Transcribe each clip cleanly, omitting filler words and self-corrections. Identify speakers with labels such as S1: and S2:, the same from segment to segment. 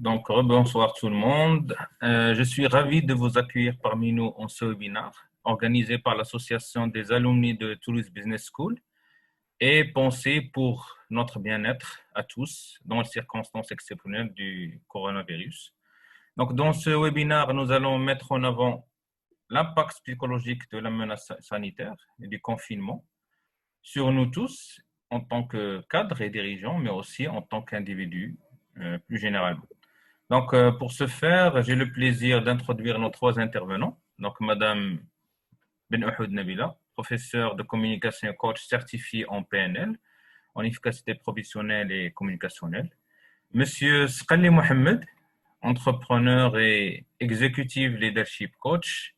S1: Bonsoir tout le monde. Je suis ravi de vous accueillir parmi nous en ce webinaire organisé par l'Association des alumni de Toulouse Business School et pensé pour notre bien-être à tous dans les circonstances exceptionnelles du coronavirus. Donc, dans ce webinaire, nous allons mettre en avant l'impact psychologique de la menace sanitaire et du confinement sur nous tous en tant que cadres et dirigeants, mais aussi en tant qu'individus plus généralement. Donc, pour ce faire, j'ai le plaisir d'introduire nos trois intervenants. Donc, Madame Ben-Ouhoud Nabila, professeure de communication et coach certifié en PNL, en efficacité professionnelle et communicationnelle. Monsieur Sqali Mohamed, entrepreneur et executive leadership coach.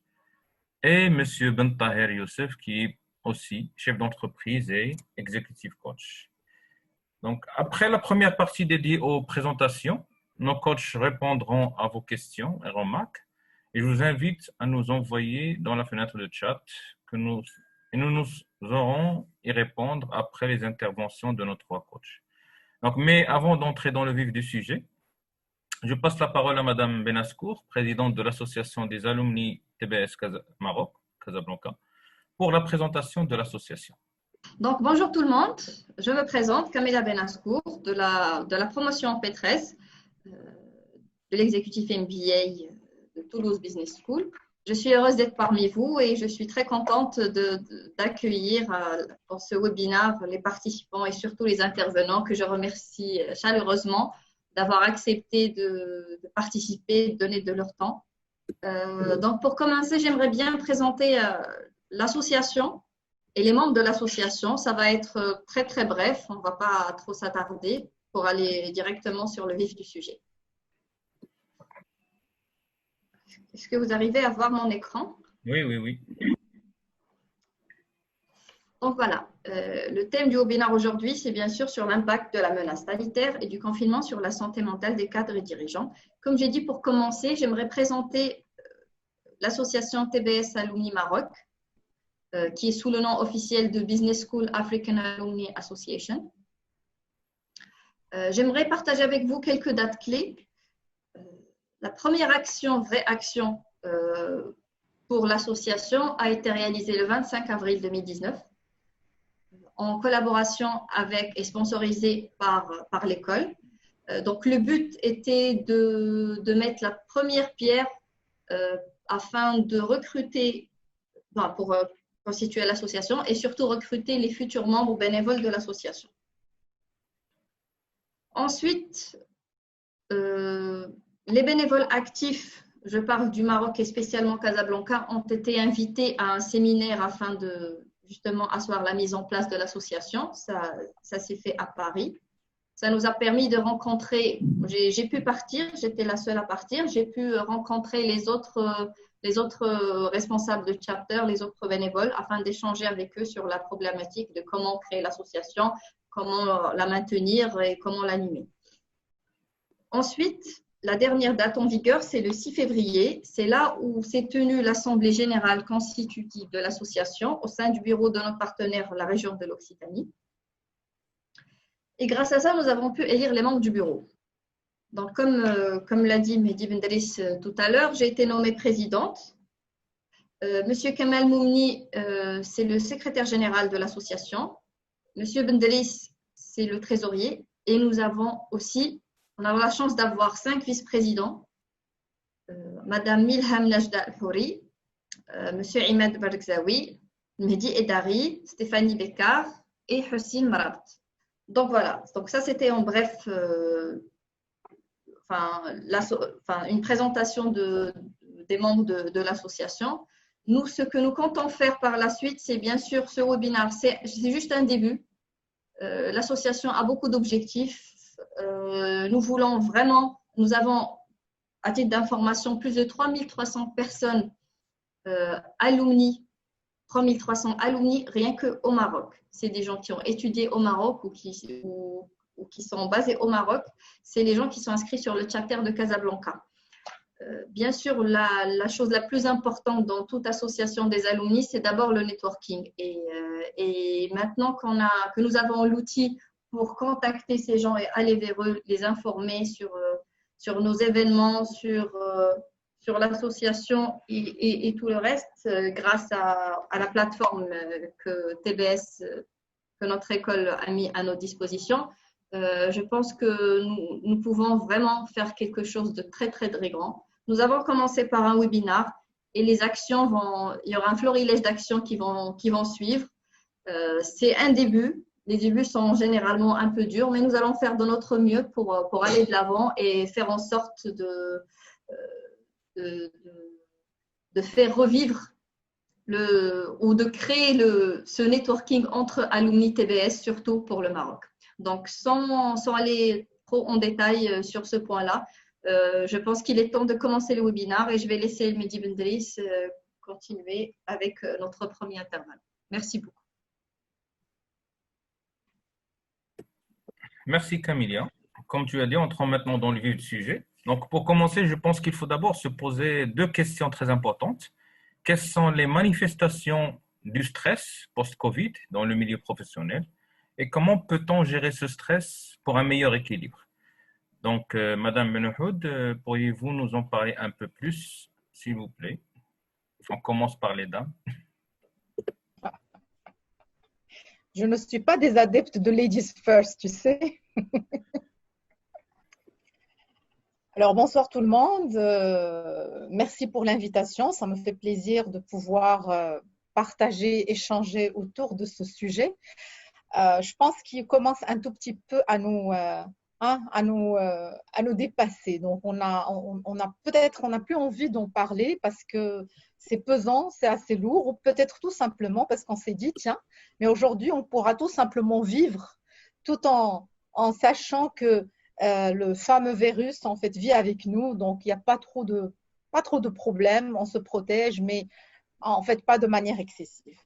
S1: Et Monsieur Ben Taher Youssef, qui est aussi chef d'entreprise et executive coach. Donc, après la première partie dédiée aux présentations, nos coachs répondront à vos questions et remarques et je vous invite à nous envoyer dans la fenêtre de chat que nous aurons y répondre après les interventions de nos trois coachs. Donc, mais avant d'entrer dans le vif du sujet, je passe la parole à Madame Benascour, présidente de l'association des alumni TBS Maroc, Casablanca, pour la présentation de l'association.
S2: Donc, bonjour tout le monde. Je me présente, Kamila Benascour, de la promotion P13, de l'exécutif MBA de Toulouse Business School. Je suis heureuse d'être parmi vous et je suis très contente d'accueillir dans ce webinaire les participants et surtout les intervenants que je remercie chaleureusement d'avoir accepté de participer, de donner de leur temps. Donc, pour commencer, j'aimerais bien présenter l'association et les membres de l'association. Ça va être très, très bref. On ne va pas trop s'attarder pour aller directement sur le vif du sujet. Est-ce que vous arrivez à voir mon écran?
S1: Oui.
S2: Donc voilà, le thème du webinaire aujourd'hui, c'est bien sûr sur l'impact de la menace sanitaire et du confinement sur la santé mentale des cadres et dirigeants. Comme j'ai dit, pour commencer, j'aimerais présenter l'association TBS Alumni Maroc, qui est sous le nom officiel de Business School African Alumni Association. J'aimerais partager avec vous quelques dates clés. La première action, vraie action pour l'association a été réalisée le 25 avril 2019 en collaboration avec et sponsorisée par l'école. Donc, le but était de mettre la première pierre afin de recruter, pour constituer l'association et surtout recruter les futurs membres bénévoles de l'association. Ensuite, les bénévoles actifs, je parle du Maroc et spécialement Casablanca, ont été invités à un séminaire afin de justement asseoir la mise en place de l'association. Ça s'est fait à Paris. Ça nous a permis de rencontrer, j'ai pu partir, j'étais la seule à partir, j'ai pu rencontrer les autres responsables de chapter, les autres bénévoles, afin d'échanger avec eux sur la problématique de comment créer l'association, comment la maintenir et comment l'animer. Ensuite, la dernière date en vigueur, c'est le 6 février. C'est là où s'est tenue l'Assemblée générale constitutive de l'association au sein du bureau de notre partenaire, la région de l'Occitanie. Et grâce à ça, nous avons pu élire les membres du bureau. Donc, comme l'a dit Mehdi Ben Driss tout à l'heure, j'ai été nommée présidente. Monsieur Kamal Moumni, c'est le secrétaire général de l'association. Monsieur Ben Driss, c'est le trésorier. Et nous avons aussi, on a la chance d'avoir 5 vice-présidents. Madame Milham Najda Al-Houri, Monsieur Imad Bargzaoui, Mehdi Edari, Stéphanie Bekar et Hussein Marabt. Donc voilà, donc ça c'était en bref une présentation des membres de l'association. Nous, ce que nous comptons faire par la suite, c'est bien sûr ce webinaire, c'est juste un début. L'association a beaucoup d'objectifs. Nous avons, à titre d'information, plus de 3300 personnes alumni, 3300 alumni rien qu'au Maroc. C'est des gens qui ont étudié au Maroc ou qui sont basés au Maroc. C'est les gens qui sont inscrits sur le chapter de Casablanca. Bien sûr, la chose la plus importante dans toute association des alumni, c'est d'abord le networking. Et maintenant que nous avons l'outil pour contacter ces gens et aller vers eux, les informer sur sur nos événements, sur l'association et tout le reste, grâce à la plateforme que TBS, que notre école a mis à nos dispositions. Je pense que nous pouvons vraiment faire quelque chose de très, très, très grand. Nous avons commencé par un webinar et les actions il y aura un florilège d'actions qui vont suivre. C'est un début. Les débuts sont généralement un peu durs, mais nous allons faire de notre mieux pour aller de l'avant et faire en sorte de faire revivre ou de créer ce networking entre alumni TBS, surtout pour le Maroc. Donc, sans aller trop en détail sur ce point-là, je pense qu'il est temps de commencer le webinaire et je vais laisser Mehdi Bendris continuer avec notre premier intervenant. Merci beaucoup.
S1: Merci Camilia. Comme tu as dit, entrons maintenant dans le vif du sujet. Donc, pour commencer, je pense qu'il faut d'abord se poser deux questions très importantes. Quelles sont les manifestations du stress post-Covid dans le milieu professionnel et comment peut-on gérer ce stress pour un meilleur équilibre? Donc, Madame Benouhoud, pourriez-vous nous en parler un peu plus, s'il vous plaît? On commence par les dames.
S3: Je ne suis pas des adeptes de ladies first, tu sais. Alors, bonsoir tout le monde. Merci pour l'invitation. Ça me fait plaisir de pouvoir partager, échanger autour de ce sujet. Je pense qu'il commence un tout petit peu à nous dépasser. Donc, on n'a plus envie d'en parler parce que c'est pesant, c'est assez lourd, ou peut-être tout simplement parce qu'on s'est dit, tiens, mais aujourd'hui, on pourra tout simplement vivre tout en sachant que le fameux virus, en fait, vit avec nous. Donc, il n'y a pas trop de problèmes, on se protège, mais en fait, pas de manière excessive.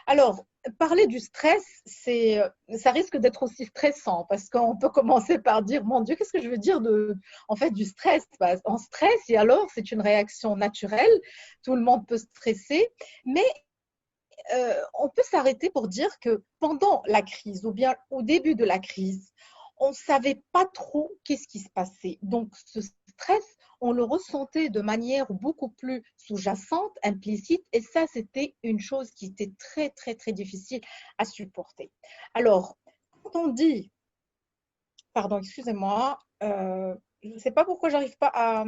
S3: Alors, parler du stress, ça risque d'être aussi stressant parce qu'on peut commencer par dire, mon Dieu, qu'est-ce que je veux dire du stress? On stresse et alors, c'est une réaction naturelle. Tout le monde peut stresser, mais on peut s'arrêter pour dire que pendant la crise ou bien au début de la crise, on ne savait pas trop qu'est-ce qui se passait. Donc, ce stress, on le ressentait de manière beaucoup plus sous-jacente, implicite, et ça, c'était une chose qui était très, très, très difficile à supporter. Alors, quand on dit, pardon, excusez-moi, je ne sais pas pourquoi je n'arrive pas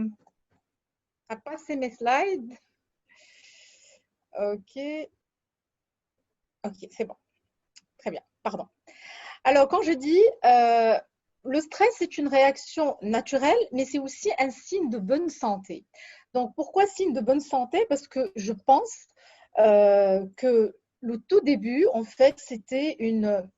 S3: à passer mes slides. Ok, c'est bon. Très bien, pardon. Alors, quand je dis le stress, c'est une réaction naturelle, mais c'est aussi un signe de bonne santé. Donc, pourquoi signe de bonne santé? Parce que je pense que le tout début, en fait, c'était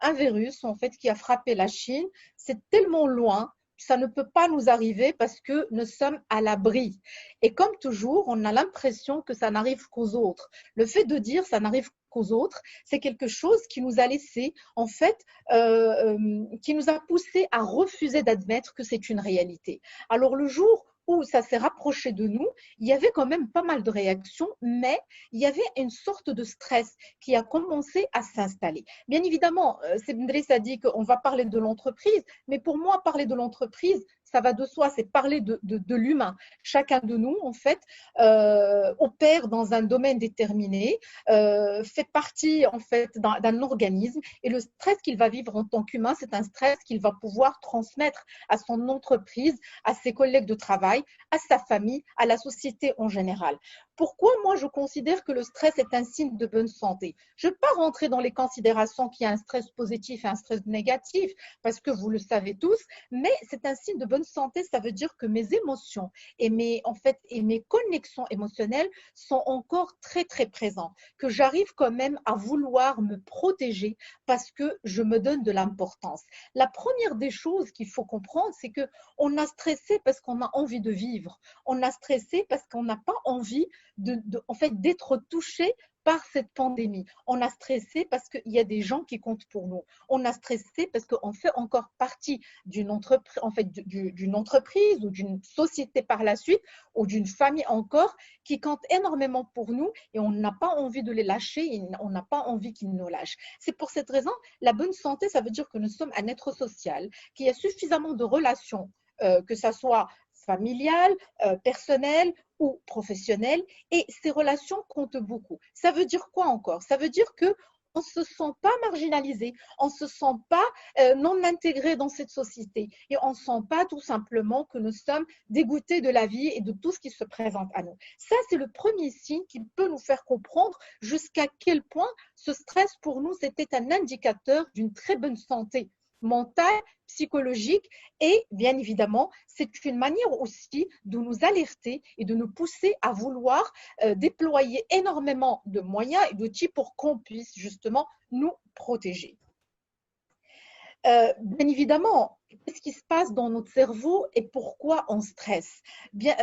S3: un virus en fait, qui a frappé la Chine. C'est tellement loin, ça ne peut pas nous arriver parce que nous sommes à l'abri. Et comme toujours, on a l'impression que ça n'arrive qu'aux autres. Le fait de dire ça n'arrive qu'aux autres, c'est quelque chose qui nous a laissé, en fait, qui nous a poussé à refuser d'admettre que c'est une réalité. Alors, le jour où ça s'est rapproché de nous, il y avait quand même pas mal de réactions, mais il y avait une sorte de stress qui a commencé à s'installer. Bien évidemment, Sebndris a dit qu'on va parler de l'entreprise, mais pour moi, parler de l'entreprise, ça va de soi, c'est parler de l'humain. Chacun de nous, en fait, opère dans un domaine déterminé, fait partie, en fait, d'un organisme, et le stress qu'il va vivre en tant qu'humain, c'est un stress qu'il va pouvoir transmettre à son entreprise, à ses collègues de travail, à sa famille, à la société en général. Pourquoi moi je considère que le stress est un signe de bonne santé? Je ne vais pas rentrer dans les considérations qu'il y a un stress positif et un stress négatif, parce que vous le savez tous, mais c'est un signe de bonne santé, ça veut dire que mes émotions et mes connexions émotionnelles sont encore très très présentes, que j'arrive quand même à vouloir me protéger parce que je me donne de l'importance. La première des choses qu'il faut comprendre, c'est qu'on a stressé parce qu'on a envie de vivre, on a stressé parce qu'on n'a pas envie en fait, d'être touché par cette pandémie. On a stressé parce qu'il y a des gens qui comptent pour nous. On a stressé parce qu'on fait encore partie d'une entreprise, en fait, d'une entreprise ou d'une société par la suite ou d'une famille encore qui compte énormément pour nous et on n'a pas envie de les lâcher et on n'a pas envie qu'ils nous lâchent. C'est pour cette raison, la bonne santé, ça veut dire que nous sommes un être social, qu'il y a suffisamment de relations, que ça soit familiales, personnelles ou professionnelles, et ces relations comptent beaucoup. Ça veut dire quoi encore? Ça veut dire que on ne se sent pas marginalisé, on ne se sent pas non intégré dans cette société et on ne sent pas tout simplement que nous sommes dégoûtés de la vie et de tout ce qui se présente à nous. Ça, c'est le premier signe qui peut nous faire comprendre jusqu'à quel point ce stress pour nous, c'était un indicateur d'une très bonne santé mentale, psychologique et bien évidemment, c'est une manière aussi de nous alerter et de nous pousser à vouloir déployer énormément de moyens et d'outils pour qu'on puisse justement nous protéger. Bien évidemment, qu'est-ce qui se passe dans notre cerveau et pourquoi on stresse? Bien,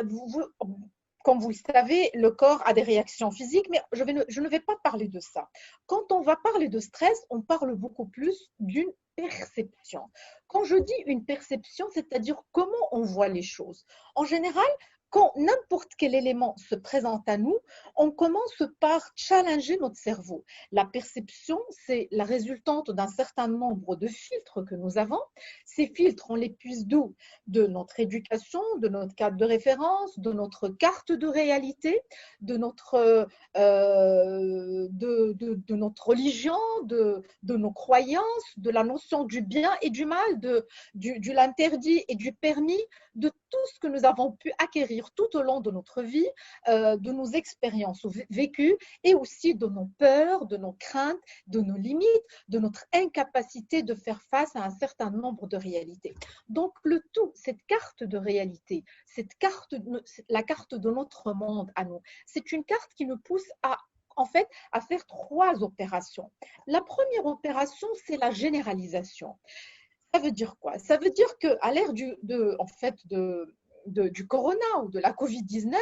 S3: comme vous le savez, le corps a des réactions physiques, mais je ne vais pas parler de ça. Quand on va parler de stress, on parle beaucoup plus d'une perception. Quand je dis une perception, c'est-à-dire comment on voit les choses. En général, quand n'importe quel élément se présente à nous, on commence par challenger notre cerveau. La perception, c'est la résultante d'un certain nombre de filtres que nous avons. Ces filtres, on les puise d'où? De notre éducation, de notre cadre de référence, de notre carte de réalité, de notre religion, de nos croyances, de la notion du bien et du mal, de l'interdit et du permis, de tout ce que nous avons pu acquérir tout au long de notre vie, de nos expériences vécues et aussi de nos peurs, de nos craintes, de nos limites, de notre incapacité de faire face à un certain nombre de réalités. Donc le tout, cette carte de réalité, la carte de notre monde à nous, c'est une carte qui nous pousse en fait, à faire 3 opérations. La première opération, c'est la généralisation. Ça veut dire quoi? Ça veut dire qu'à l'ère du corona ou de la Covid-19,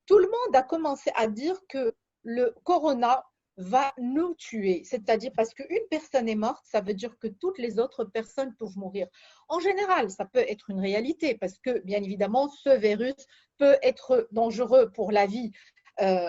S3: tout le monde a commencé à dire que le corona va nous tuer. C'est-à-dire parce qu'une personne est morte, ça veut dire que toutes les autres personnes peuvent mourir. En général, ça peut être une réalité parce que, bien évidemment, ce virus peut être dangereux pour la vie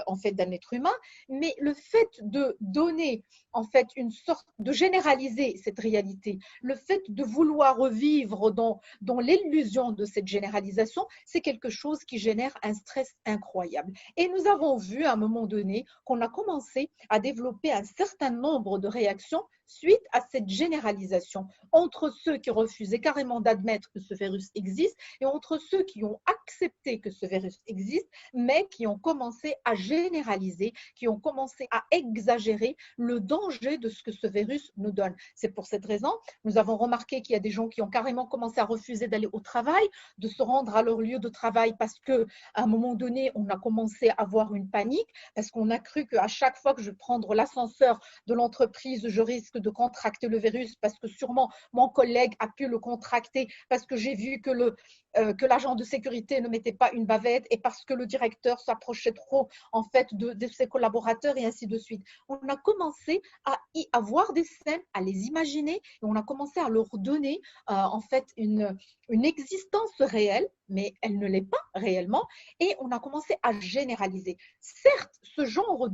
S3: en fait d'un être humain, mais le fait de donner en fait une sorte de généraliser cette réalité, le fait de vouloir revivre dans l'illusion de cette généralisation, c'est quelque chose qui génère un stress incroyable. Et nous avons vu à un moment donné qu'on a commencé à développer un certain nombre de réactions suite à cette généralisation entre ceux qui refusaient carrément d'admettre que ce virus existe et entre ceux qui ont accepté que ce virus existe, mais qui ont commencé à généraliser, qui ont commencé à exagérer le danger de ce que ce virus nous donne. C'est pour cette raison, nous avons remarqué qu'il y a des gens qui ont carrément commencé à refuser d'aller au travail, de se rendre à leur lieu de travail parce qu'à un moment donné, on a commencé à avoir une panique, parce qu'on a cru qu'à chaque fois que je vais prendre l'ascenseur de l'entreprise, je risque de contracter le virus parce que sûrement mon collègue a pu le contracter, parce que j'ai vu que l'agent de sécurité ne mettait pas une bavette et parce que le directeur s'approchait trop en fait de ses collaborateurs et ainsi de suite. On a commencé à y avoir des scènes, à les imaginer et on a commencé à leur donner en fait une existence réelle, mais elle ne l'est pas réellement et on a commencé à généraliser. Certes, ce genre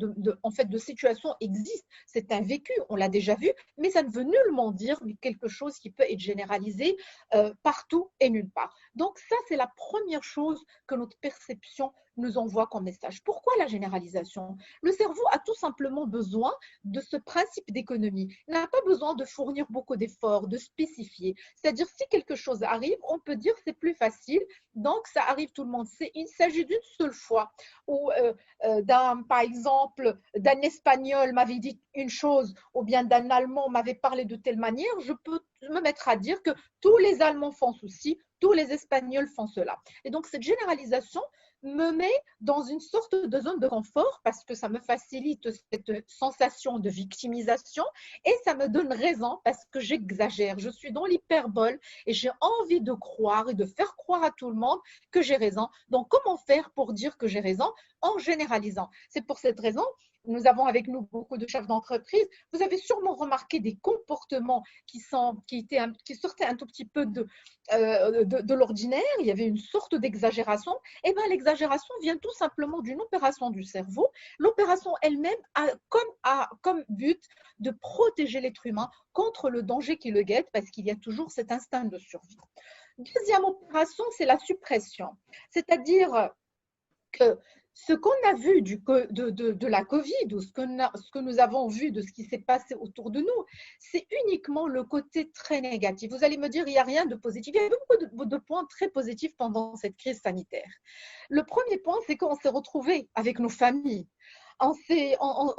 S3: en fait, de situation existe, c'est un vécu, on l'a déjà vu, mais ça ne veut nullement dire quelque chose qui peut être généralisé partout et nulle part. Donc ça, c'est la première chose que notre perception nous envoie comme message. Pourquoi la généralisation? Le cerveau a tout simplement besoin de ce principe d'économie. Il n'a pas besoin de fournir beaucoup d'efforts, de spécifier. C'est-à-dire, si quelque chose arrive, on peut dire c'est plus facile, donc ça arrive tout le monde. Il s'agit d'une seule fois où, par exemple, d'un Espagnol m'avait dit une chose ou bien d'un Allemand m'avait parlé de telle manière, je peux me mettre à dire que tous les Allemands font ceci, tous les Espagnols font cela. Et donc, cette généralisation me met dans une sorte de zone de confort parce que ça me facilite cette sensation de victimisation et ça me donne raison parce que j'exagère. Je suis dans l'hyperbole et j'ai envie de croire et de faire croire à tout le monde que j'ai raison. Donc, comment faire pour dire que j'ai raison? En généralisant. C'est pour cette raison nous avons avec nous beaucoup de chefs d'entreprise. Vous avez sûrement remarqué des comportements qui sortaient un tout petit peu de l'ordinaire. Il y avait une sorte d'exagération. Eh bien, l'exagération vient tout simplement d'une opération du cerveau. L'opération elle-même a comme but de protéger l'être humain contre le danger qui le guette parce qu'il y a toujours cet instinct de survie. Deuxième opération, c'est la suppression. C'est-à-dire que ce qu'on a vu de la Covid ou ce que nous avons vu de ce qui s'est passé autour de nous, c'est uniquement le côté très négatif. Vous allez me dire, il n'y a rien de positif. Il y a beaucoup de points très positifs pendant cette crise sanitaire. Le premier point, c'est qu'on s'est retrouvés avec nos familles. On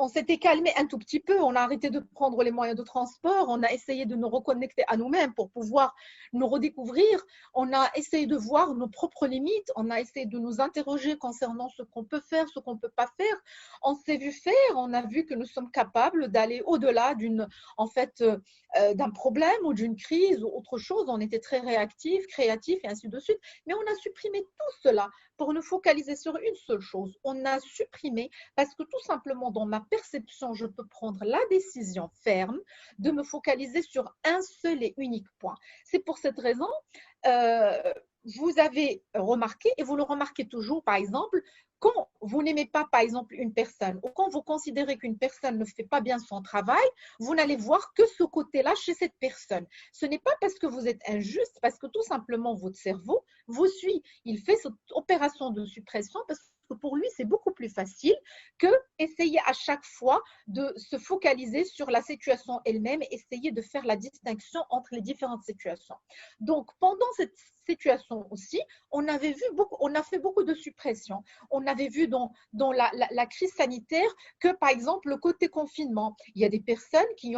S3: s'était calmé un tout petit peu, on a arrêté de prendre les moyens de transport, on a essayé de nous reconnecter à nous-mêmes pour pouvoir nous redécouvrir, on a essayé de voir nos propres limites, on a essayé de nous interroger concernant ce qu'on peut faire, ce qu'on ne peut pas faire. On s'est vu faire, on a vu que nous sommes capables d'aller au-delà d'un problème ou d'une crise ou autre chose. On était très réactifs, créatifs et ainsi de suite. Mais on a supprimé tout cela pour nous focaliser sur une seule chose. On a supprimé parce que tout simplement, dans ma perception, je peux prendre la décision ferme de me focaliser sur un seul et unique point. C'est pour cette raison, vous avez remarqué, et vous le remarquez toujours, par exemple, quand vous n'aimez pas, par exemple, une personne, ou quand vous considérez qu'une personne ne fait pas bien son travail, vous n'allez voir que ce côté-là chez cette personne. Ce n'est pas parce que vous êtes injuste, parce que tout simplement, votre cerveau vous suit. Il fait cette opération de suppression parce que pour lui, c'est beaucoup plus facile que essayer à chaque fois de se focaliser sur la situation elle-même et essayer de faire la distinction entre les différentes situations. Donc, pendant cette situation aussi, on a fait beaucoup de suppression. On avait vu dans la crise sanitaire que, par exemple, le côté confinement, il y a des personnes qui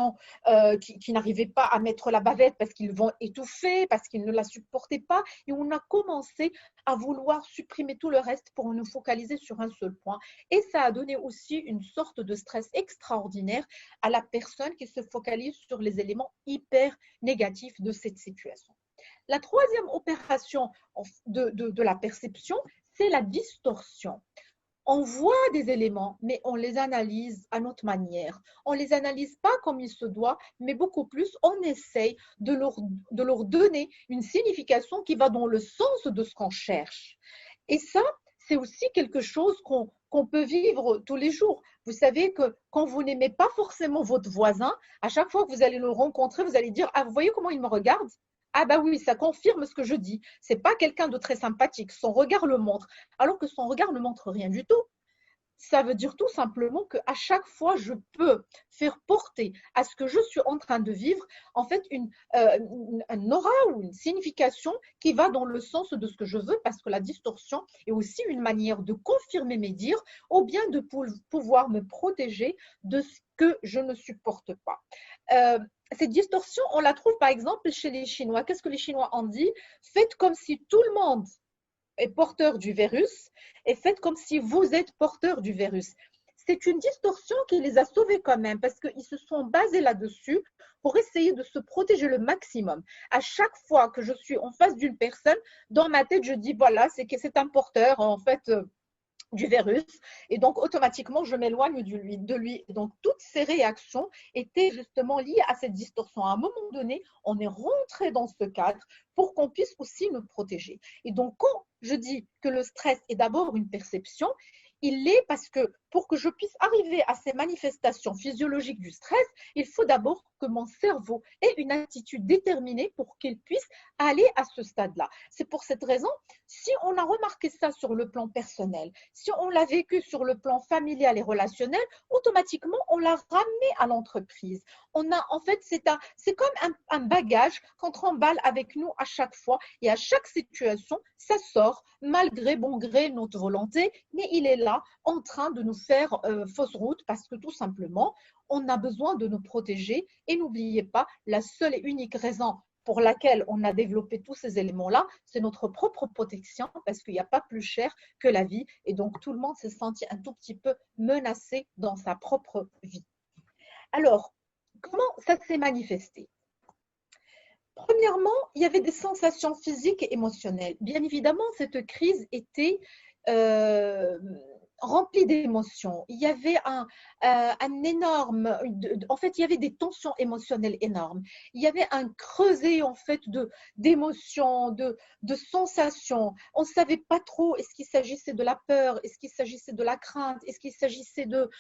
S3: n'arrivaient pas à mettre la bavette parce qu'ils vont étouffer, parce qu'ils ne la supportaient pas. Et on a commencé à vouloir supprimer tout le reste pour nous focaliser sur un seul point. Et ça a donné aussi une sorte de stress extraordinaire à la personne qui se focalise sur les éléments hyper négatifs de cette situation. La troisième opération de la perception, c'est la distorsion. On voit des éléments, mais on les analyse à notre manière. On ne les analyse pas comme il se doit, mais beaucoup plus, on essaye de leur donner une signification qui va dans le sens de ce qu'on cherche. Et ça, c'est aussi quelque chose qu'on peut vivre tous les jours. Vous savez que quand vous n'aimez pas forcément votre voisin, à chaque fois que vous allez le rencontrer, vous allez dire « Ah, vous voyez comment il me regarde ?» Ah bah oui, ça confirme ce que je dis. C'est pas quelqu'un de très sympathique. Son regard le montre. Alors que son regard ne montre rien du tout. Ça veut dire tout simplement qu'à chaque fois, je peux faire porter à ce que je suis en train de vivre, en fait, un aura ou une signification qui va dans le sens de ce que je veux, parce que la distorsion est aussi une manière de confirmer mes dires ou bien de pouvoir me protéger de ce que je ne supporte pas. Cette distorsion, on la trouve par exemple chez les Chinois. Qu'est-ce que les Chinois ont dit? Faites comme si tout le monde est porteur du virus et faites comme si vous êtes porteur du virus. C'est une distorsion qui les a sauvés quand même parce qu'ils se sont basés là-dessus pour essayer de se protéger le maximum. À chaque fois que je suis en face d'une personne, dans ma tête, je dis voilà, c'est que c'est un porteur en fait du virus et donc automatiquement je m'éloigne de lui. Donc toutes ces réactions étaient justement liées à cette distorsion. À un moment donné, on est rentré dans ce cadre pour qu'on puisse aussi nous protéger. Et donc quand je dis que le stress est d'abord une perception, il l'est parce que pour que je puisse arriver à ces manifestations physiologiques du stress, il faut d'abord que mon cerveau ait une attitude déterminée pour qu'il puisse aller à ce stade-là. C'est pour cette raison, si on a remarqué ça sur le plan personnel, si on l'a vécu sur le plan familial et relationnel, automatiquement, on l'a ramené à l'entreprise. En fait, c'est comme un bagage qu'on remballe avec nous à chaque fois et à chaque situation, ça sort malgré bon gré notre volonté, mais il est là en train de nous faire fausse route parce que tout simplement, on a besoin de nous protéger et n'oubliez pas, la seule et unique raison pour laquelle on a développé tous ces éléments-là, c'est notre propre protection parce qu'il n'y a pas plus cher que la vie et donc tout le monde s'est senti un tout petit peu menacé dans sa propre vie. Alors, comment ça s'est manifesté? Premièrement, il y avait des sensations physiques et émotionnelles. Bien évidemment, cette crise était rempli d'émotions. Il y avait un énorme, en fait, il y avait des tensions émotionnelles énormes. Il y avait un creuset, en fait, d'émotions, de sensations. On ne savait pas trop, est-ce qu'il s'agissait de la peur, est-ce qu'il s'agissait de la crainte, est-ce qu'il s'agissait de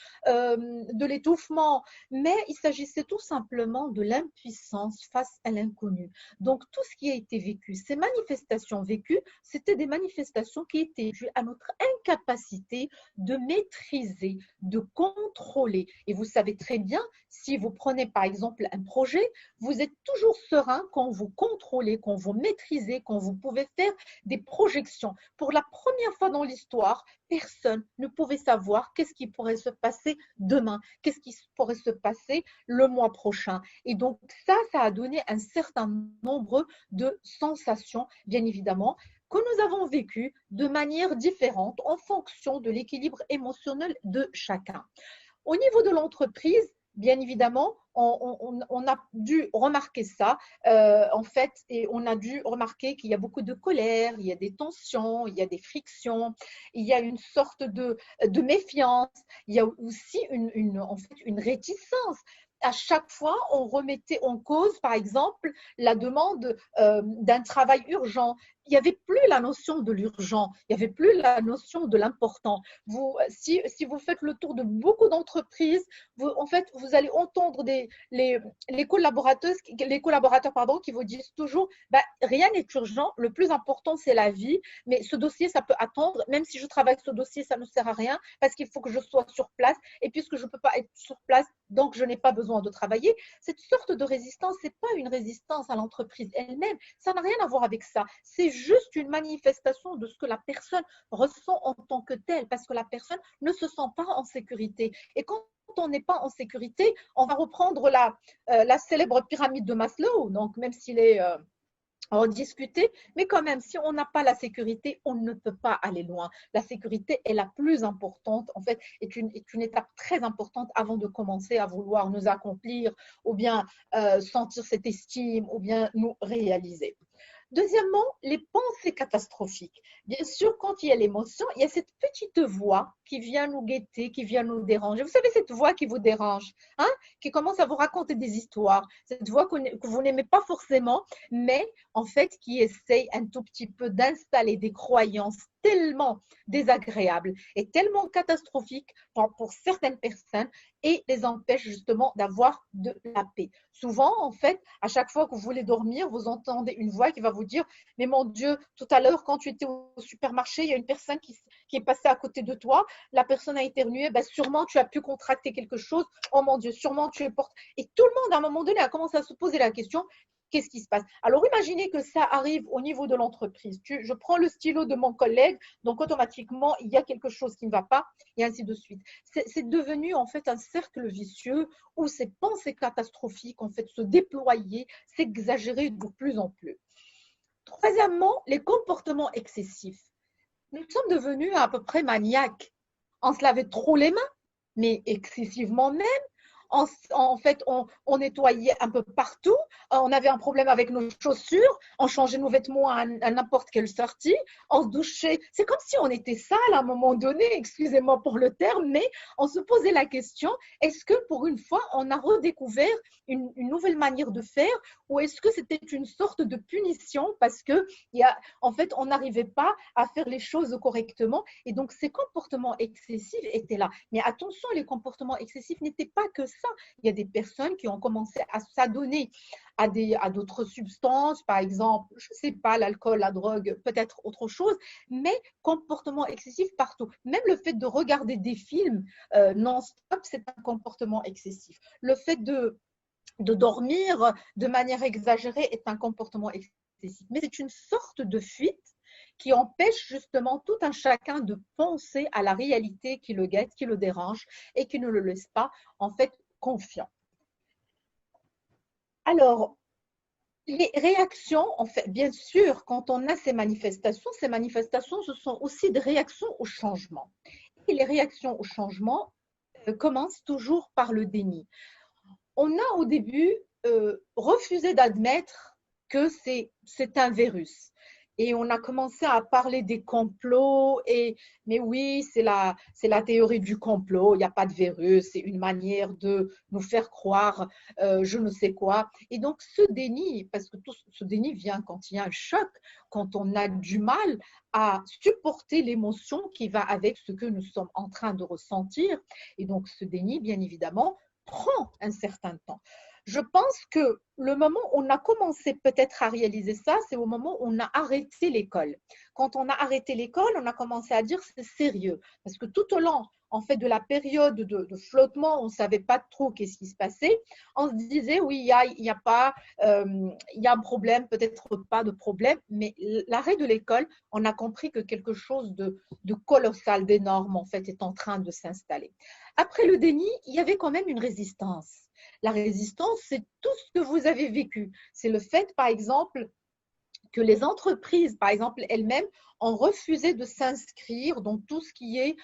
S3: l'étouffement, mais il s'agissait tout simplement de l'impuissance face à l'inconnu. Donc, tout ce qui a été vécu, ces manifestations vécues, c'était des manifestations qui étaient dues à notre incapacité de maîtriser, de contrôler. Et vous savez très bien, si vous prenez par exemple un projet, vous êtes toujours serein quand vous contrôlez, quand vous maîtrisez, quand vous pouvez faire des projections. Pour la première fois dans l'histoire, personne ne pouvait savoir qu'est-ce qui pourrait se passer demain, qu'est-ce qui pourrait se passer le mois prochain. Et donc ça a donné un certain nombre de sensations, bien évidemment, que nous avons vécues de manière différente en fonction de l'équilibre émotionnel de chacun. Au niveau de l'entreprise, bien évidemment, on a dû remarquer ça, en fait, et on a dû remarquer qu'il y a beaucoup de colère, il y a des tensions, il y a des frictions, il y a une sorte de méfiance, il y a aussi en fait, une réticence. À chaque fois, on remettait en cause, par exemple, la demande d'un travail urgent. Il n'y avait plus la notion de l'urgent, il n'y avait plus la notion de l'important. Si vous faites le tour de beaucoup d'entreprises, en fait, vous allez entendre les collaborateurs qui vous disent toujours bah, rien n'est urgent, le plus important c'est la vie, mais ce dossier ça peut attendre, même si je travaille ce dossier ça ne sert à rien parce qu'il faut que je sois sur place et puisque je ne peux pas être sur place, donc je n'ai pas besoin de travailler. Cette sorte de résistance, ce n'est pas une résistance à l'entreprise elle-même, ça n'a rien à voir avec ça, c'est juste une manifestation de ce que la personne ressent en tant que telle, parce que la personne ne se sent pas en sécurité. Et quand on n'est pas en sécurité, on va reprendre la célèbre pyramide de Maslow, donc même s'il est en discuter, mais quand même, si on n'a pas la sécurité, on ne peut pas aller loin. La sécurité est la plus importante, en fait, est une étape très importante avant de commencer à vouloir nous accomplir ou bien sentir cette estime ou bien nous réaliser. Deuxièmement, les pensées catastrophiques. Bien sûr, quand il y a l'émotion, il y a cette petite voix qui vient nous guetter, qui vient nous déranger. Vous savez, cette voix qui vous dérange, hein, qui commence à vous raconter des histoires, cette voix que vous n'aimez pas forcément, mais en fait qui essaye un tout petit peu d'installer des croyances tellement désagréables et tellement catastrophiques pour certaines personnes et les empêche justement d'avoir de la paix. Souvent, en fait, à chaque fois que vous voulez dormir, vous entendez une voix qui va vous dire « Mais mon Dieu, tout à l'heure, quand tu étais au supermarché, il y a une personne qui est passée à côté de toi, la personne a éternué, ben sûrement tu as pu contracter quelque chose, oh mon Dieu, sûrement tu es porte. » Et tout le monde, à un moment donné, a commencé à se poser la question « Qu'est-ce qui se passe ?» Alors, imaginez que ça arrive au niveau de l'entreprise. Je prends le stylo de mon collègue, donc automatiquement, il y a quelque chose qui ne va pas, et ainsi de suite. C'est devenu en fait un cercle vicieux où ces pensées catastrophiques en fait se déployaient, s'exagéraient de plus en plus. Troisièmement, les comportements excessifs. Nous sommes devenus à peu près maniaques. On se lavait trop les mains, mais excessivement même. En fait, on nettoyait un peu partout. On avait un problème avec nos chaussures. On changeait nos vêtements à n'importe quelle sortie. On se douchait. C'est comme si on était sale à un moment donné, excusez-moi pour le terme, mais on se posait la question, est-ce que pour une fois, on a redécouvert une nouvelle manière de faire ou est-ce que c'était une sorte de punition parce que, en fait, on n'arrivait pas à faire les choses correctement et donc ces comportements excessifs étaient là. Mais attention, les comportements excessifs n'étaient pas que ça. Il y a des personnes qui ont commencé à s'adonner à d'autres substances, par exemple, je ne sais pas, l'alcool, la drogue, peut-être autre chose, mais comportement excessif partout. Même le fait de regarder des films non-stop, c'est un comportement excessif. Le fait de dormir de manière exagérée est un comportement excessif. Mais c'est une sorte de fuite qui empêche justement tout un chacun de penser à la réalité qui le guette, qui le dérange et qui ne le laisse pas en fait confiant. Alors, les réactions, en fait, bien sûr, quand on a ces manifestations, ce sont aussi des réactions au changement. Et les réactions au changement commencent toujours par le déni. On a au début refusé d'admettre que c'est un virus. et on a commencé à parler des complots. Mais oui, c'est la théorie du complot, il n'y a pas de virus, c'est une manière de nous faire croire je ne sais quoi. Et donc ce déni, parce que tout ce déni vient quand il y a un choc, quand on a du mal à supporter l'émotion qui va avec ce que nous sommes en train de ressentir. Et donc ce déni, bien évidemment, prend un certain temps. Je pense que le moment où on a commencé peut-être à réaliser ça, c'est au moment où on a arrêté l'école. Quand on a arrêté l'école, on a commencé à dire c'est sérieux. Parce que tout au long, en fait, de la période de flottement, on ne savait pas trop qu'est-ce qui se passait. On se disait, oui, il y a pas, il y a un problème, peut-être pas de problème. Mais l'arrêt de l'école, on a compris que quelque chose de colossal, d'énorme, en fait, est en train de s'installer. Après le déni, il y avait quand même une résistance. La résistance, c'est tout ce que vous avez vécu. C'est le fait, par exemple, que les entreprises, par exemple, elles-mêmes, ont refusé de s'inscrire dans tout ce qui est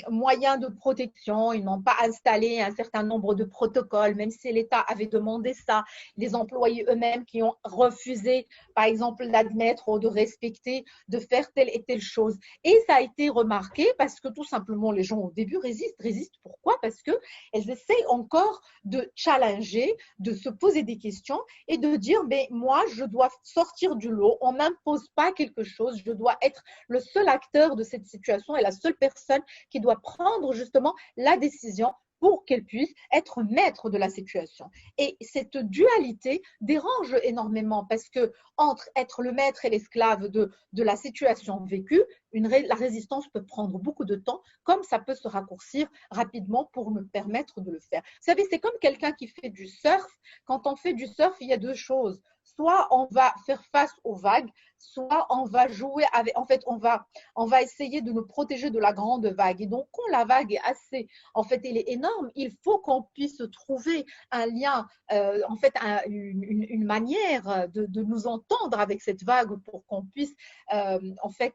S3: moyens de protection. Ils n'ont pas installé un certain nombre de protocoles, même si l'État avait demandé ça. Les employés eux-mêmes qui ont refusé, par exemple, d'admettre ou de respecter, de faire telle et telle chose. Et ça a été remarqué parce que tout simplement, les gens au début résistent. Résistent pourquoi? Parce qu'elles essayent encore de challenger, de se poser des questions et de dire, mais moi, je dois sortir du lot. On ne m'impose pas quelque chose, je dois être le seul acteur de cette situation et la seule personne qui doit prendre justement la décision pour qu'elle puisse être maître de la situation. Et cette dualité dérange énormément parce que entre être le maître et l'esclave de la situation vécue, la résistance peut prendre beaucoup de temps, comme ça peut se raccourcir rapidement pour me permettre de le faire. Vous savez, c'est comme quelqu'un qui fait du surf. Quand on fait du surf, il y a deux choses. Soit on va faire face aux vagues, soit on va jouer avec, en fait, on va essayer de nous protéger de la grande vague. Et donc, quand la vague est assez, en fait, elle est énorme, il faut qu'on puisse trouver un lien, en fait, une manière de nous entendre avec cette vague pour qu'on puisse, en fait,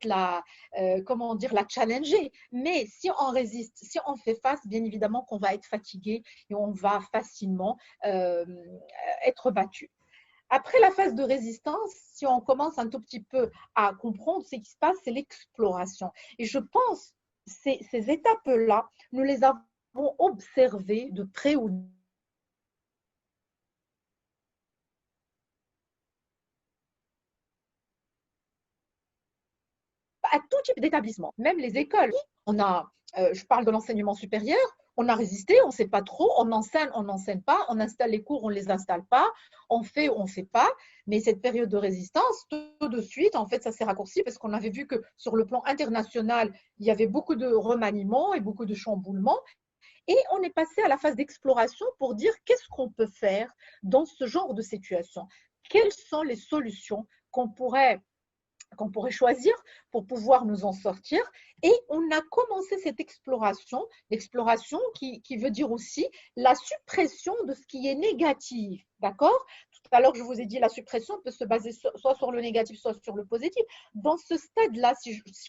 S3: comment dire, la challenger. Mais si on résiste, si on fait face, bien évidemment qu'on va être fatigué et on va facilement être battu. Après la phase de résistance, si on commence un tout petit peu à comprendre ce qui se passe, c'est l'exploration. Et je pense que ces étapes-là, nous les avons observées de près ou à tout type d'établissement, même les écoles. Je parle de l'enseignement supérieur, on a résisté, on ne sait pas trop, on n'enseigne pas, on installe les cours, on ne les installe pas, on fait ou on ne fait pas. Mais cette période de résistance, tout de suite, en fait, ça s'est raccourci parce qu'on avait vu que sur le plan international, il y avait beaucoup de remaniements et beaucoup de chamboulements. Et on est passé à la phase d'exploration pour dire qu'est-ce qu'on peut faire dans ce genre de situation. Quelles sont les solutions qu'on pourrait choisir pour pouvoir nous en sortir. Et on a commencé cette l'exploration qui veut dire aussi la suppression de ce qui est négatif. D'accord? Tout à l'heure, je vous ai dit la suppression peut se baser soit sur le négatif, soit sur le positif. Dans ce stade-là,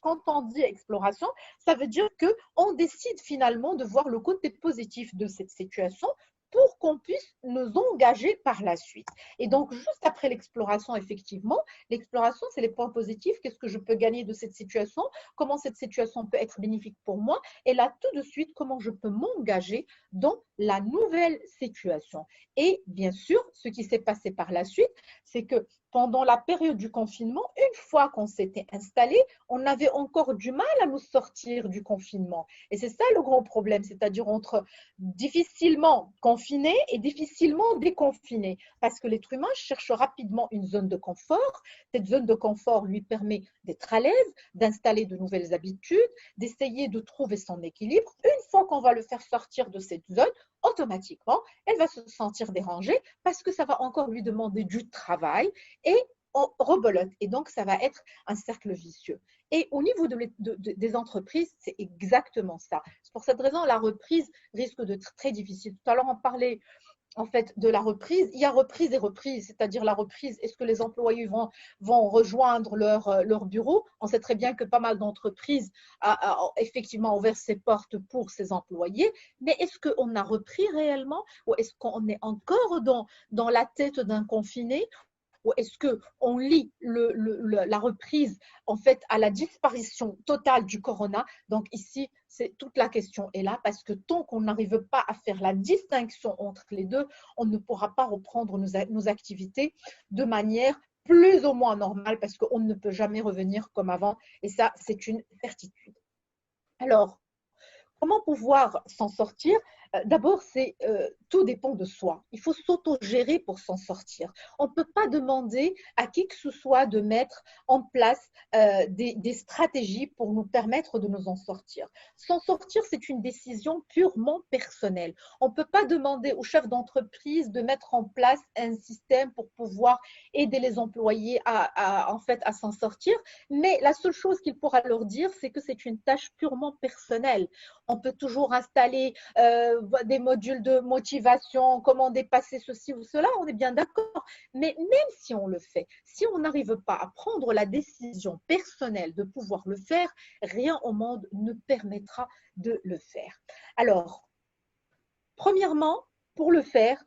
S3: quand on dit exploration, ça veut dire qu'on décide finalement de voir le côté positif de cette situation pour qu'on puisse nous engager par la suite. Et donc, juste après l'exploration, effectivement, l'exploration, c'est les points positifs. Qu'est-ce que je peux gagner de cette situation? Comment cette situation peut être bénéfique pour moi? Et là, tout de suite, comment je peux m'engager dans la nouvelle situation? Et bien sûr, ce qui s'est passé par la suite, c'est que pendant la période du confinement, une fois qu'on s'était installé, on avait encore du mal à nous sortir du confinement. Et c'est ça le grand problème, c'est-à-dire entre difficilement confiné et difficilement déconfiné. Parce que l'être humain cherche rapidement une zone de confort. Cette zone de confort lui permet d'être à l'aise, d'installer de nouvelles habitudes, d'essayer de trouver son équilibre. Une fois qu'on va le faire sortir de cette zone, automatiquement, elle va se sentir dérangée parce que ça va encore lui demander du travail et on rebelote. Et donc, ça va être un cercle vicieux. Et au niveau des entreprises, c'est exactement ça. C'est pour cette raison, la reprise risque d'être très difficile. Tout à l'heure, on parlait en fait de la reprise. Il y a reprise et reprise, c'est-à-dire la reprise. Est-ce que les employés vont rejoindre leur bureau? On sait très bien que pas mal d'entreprises a effectivement ouvert ses portes pour ses employés, mais est-ce qu'on a repris réellement ou est-ce qu'on est encore dans la tête d'un confiné? ou est-ce qu'on lie la reprise en fait à la disparition totale du corona? Donc ici, toute la question est là parce que tant qu'on n'arrive pas à faire la distinction entre les deux, on ne pourra pas reprendre nos activités de manière plus ou moins normale parce qu'on ne peut jamais revenir comme avant et ça, c'est une certitude. Alors, comment pouvoir s'en sortir? D'abord, tout dépend de soi. Il faut s'auto-gérer pour s'en sortir. On ne peut pas demander à qui que ce soit de mettre en place des stratégies pour nous permettre de nous en sortir. S'en sortir, c'est une décision purement personnelle. On ne peut pas demander aux chefs d'entreprise de mettre en place un système pour pouvoir aider les employés en fait, à s'en sortir. Mais la seule chose qu'il pourra leur dire, c'est que c'est une tâche purement personnelle. On peut toujours installer des modules de motivation, comment dépasser ceci ou cela, on est bien d'accord. Mais même si on le fait, si on n'arrive pas à prendre la décision personnelle de pouvoir le faire, rien au monde ne permettra de le faire. Alors, premièrement, pour le faire,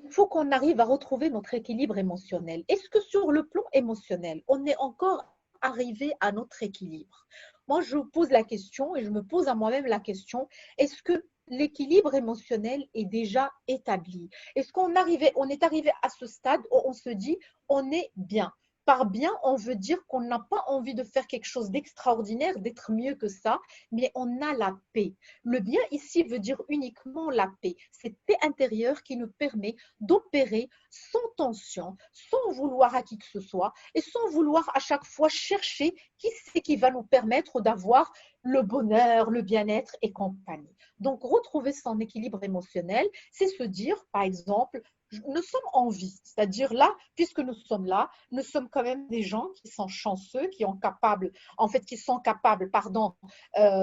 S3: il faut qu'on arrive à retrouver notre équilibre émotionnel. Est-ce que sur le plan émotionnel, on est encore arrivé à notre équilibre? Moi, je pose la question et je me pose à moi-même la question, est-ce que l'équilibre émotionnel est déjà établi? Est-ce qu'on est arrivé à ce stade où on se dit, on est bien? Par bien, on veut dire qu'on n'a pas envie de faire quelque chose d'extraordinaire, d'être mieux que ça, mais on a la paix. Le bien ici veut dire uniquement la paix. Cette paix intérieure qui nous permet d'opérer sans tension, sans vouloir à qui que ce soit et sans vouloir à chaque fois chercher qui c'est qui va nous permettre d'avoir le bonheur, le bien-être et compagnie. Donc, retrouver son équilibre émotionnel, c'est se dire, par exemple, nous sommes en vie, c'est-à-dire là, puisque nous sommes là, nous sommes quand même des gens qui sont chanceux, qui sont capables,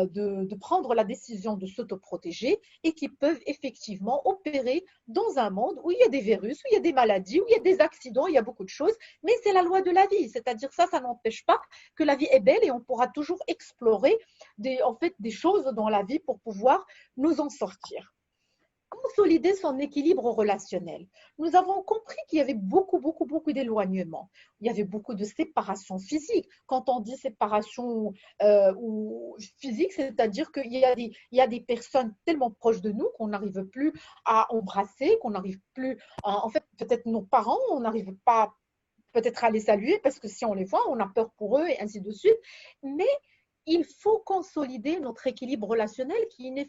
S3: de prendre la décision de s'autoprotéger et qui peuvent effectivement opérer dans un monde où il y a des virus, où il y a des maladies, où il y a des accidents, il y a beaucoup de choses, mais c'est la loi de la vie, c'est-à-dire ça n'empêche pas que la vie est belle et on pourra toujours explorer des choses dans la vie pour pouvoir nous en sortir. Consolider son équilibre relationnel. Nous avons compris qu'il y avait beaucoup d'éloignements. Il y avait beaucoup de séparation physique. Quand on dit séparation physique, c'est-à-dire qu'il y a des personnes tellement proches de nous qu'on n'arrive plus à embrasser, qu'on n'arrive plus, en fait, peut-être nos parents, on n'arrive pas peut-être à les saluer parce que si on les voit, on a peur pour eux et ainsi de suite. Mais il faut consolider notre équilibre relationnel qui ne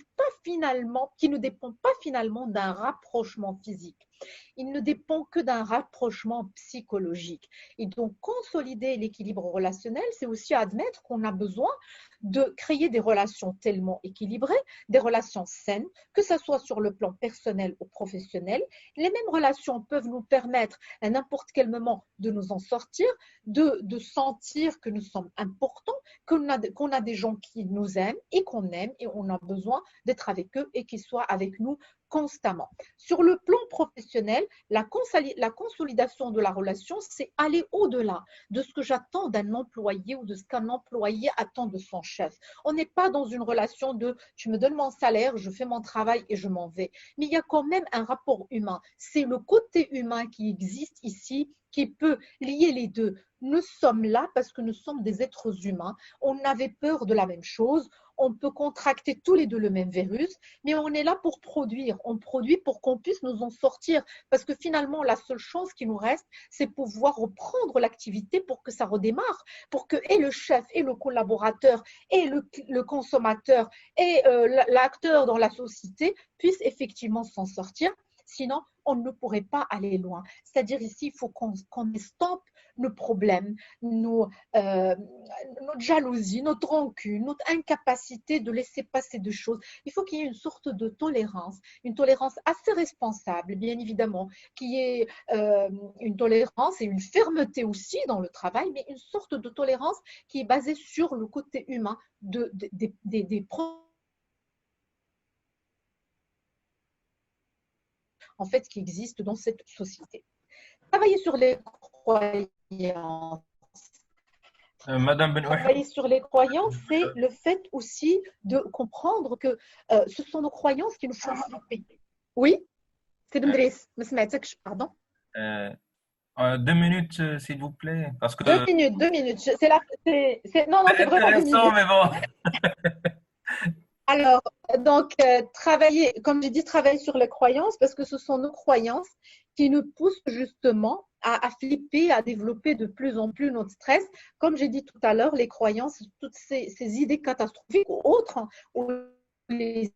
S3: dépend pas finalement d'un rapprochement physique. Il ne dépend que d'un rapprochement psychologique. Et donc, consolider l'équilibre relationnel, c'est aussi admettre qu'on a besoin de créer des relations tellement équilibrées, des relations saines, que ce soit sur le plan personnel ou professionnel. Les mêmes relations peuvent nous permettre à n'importe quel moment de nous en sortir, de sentir que nous sommes importants, qu'on a des gens qui nous aiment et qu'on aime et on a besoin d'être avec eux et qu'ils soient avec nous constamment. Sur le plan professionnel, la consolidation de la relation, c'est aller au-delà de ce que j'attends d'un employé ou de ce qu'un employé attend de son chef. On n'est pas dans une relation de « tu me donnes mon salaire, je fais mon travail et je m'en vais ». Mais il y a quand même un rapport humain. C'est le côté humain qui existe ici qui peut lier les deux. Nous sommes là parce que nous sommes des êtres humains. On avait peur de la même chose. On peut contracter tous les deux le même virus, mais on est là pour produire. On produit pour qu'on puisse nous en sortir. Parce que finalement, la seule chose qui nous reste, c'est pouvoir reprendre l'activité pour que ça redémarre, pour que et le chef, et le collaborateur, et le consommateur, et l'acteur dans la société puissent effectivement s'en sortir. Sinon, on ne pourrait pas aller loin. C'est-à-dire ici, il faut qu'on estompe nos problèmes, notre jalousie, notre rancune, notre incapacité de laisser passer des choses. Il faut qu'il y ait une sorte de tolérance, une tolérance assez responsable, bien évidemment, qui est une tolérance et une fermeté aussi dans le travail, mais une sorte de tolérance qui est basée sur le côté humain des en fait, qui existe dans cette société. Travailler sur les croyances.
S1: Madame Benouh,
S3: Travailler sur les croyances, c'est le fait aussi de comprendre que ce sont nos croyances qui nous font flipper. Oui, c'est Andrés, pardon.
S1: 2 minutes, s'il vous plaît, parce que
S3: 2 minutes, 2 minutes. Non, non,
S1: c'est
S3: c'est vraiment 2 minutes.
S1: intéressant, mais bon.
S3: Alors, donc, travailler, comme j'ai dit, travailler sur les croyances parce que ce sont nos croyances qui nous poussent justement à flipper, à développer de plus en plus notre stress. Comme j'ai dit tout à l'heure, les croyances, toutes ces idées catastrophiques ou autres, hein, ou les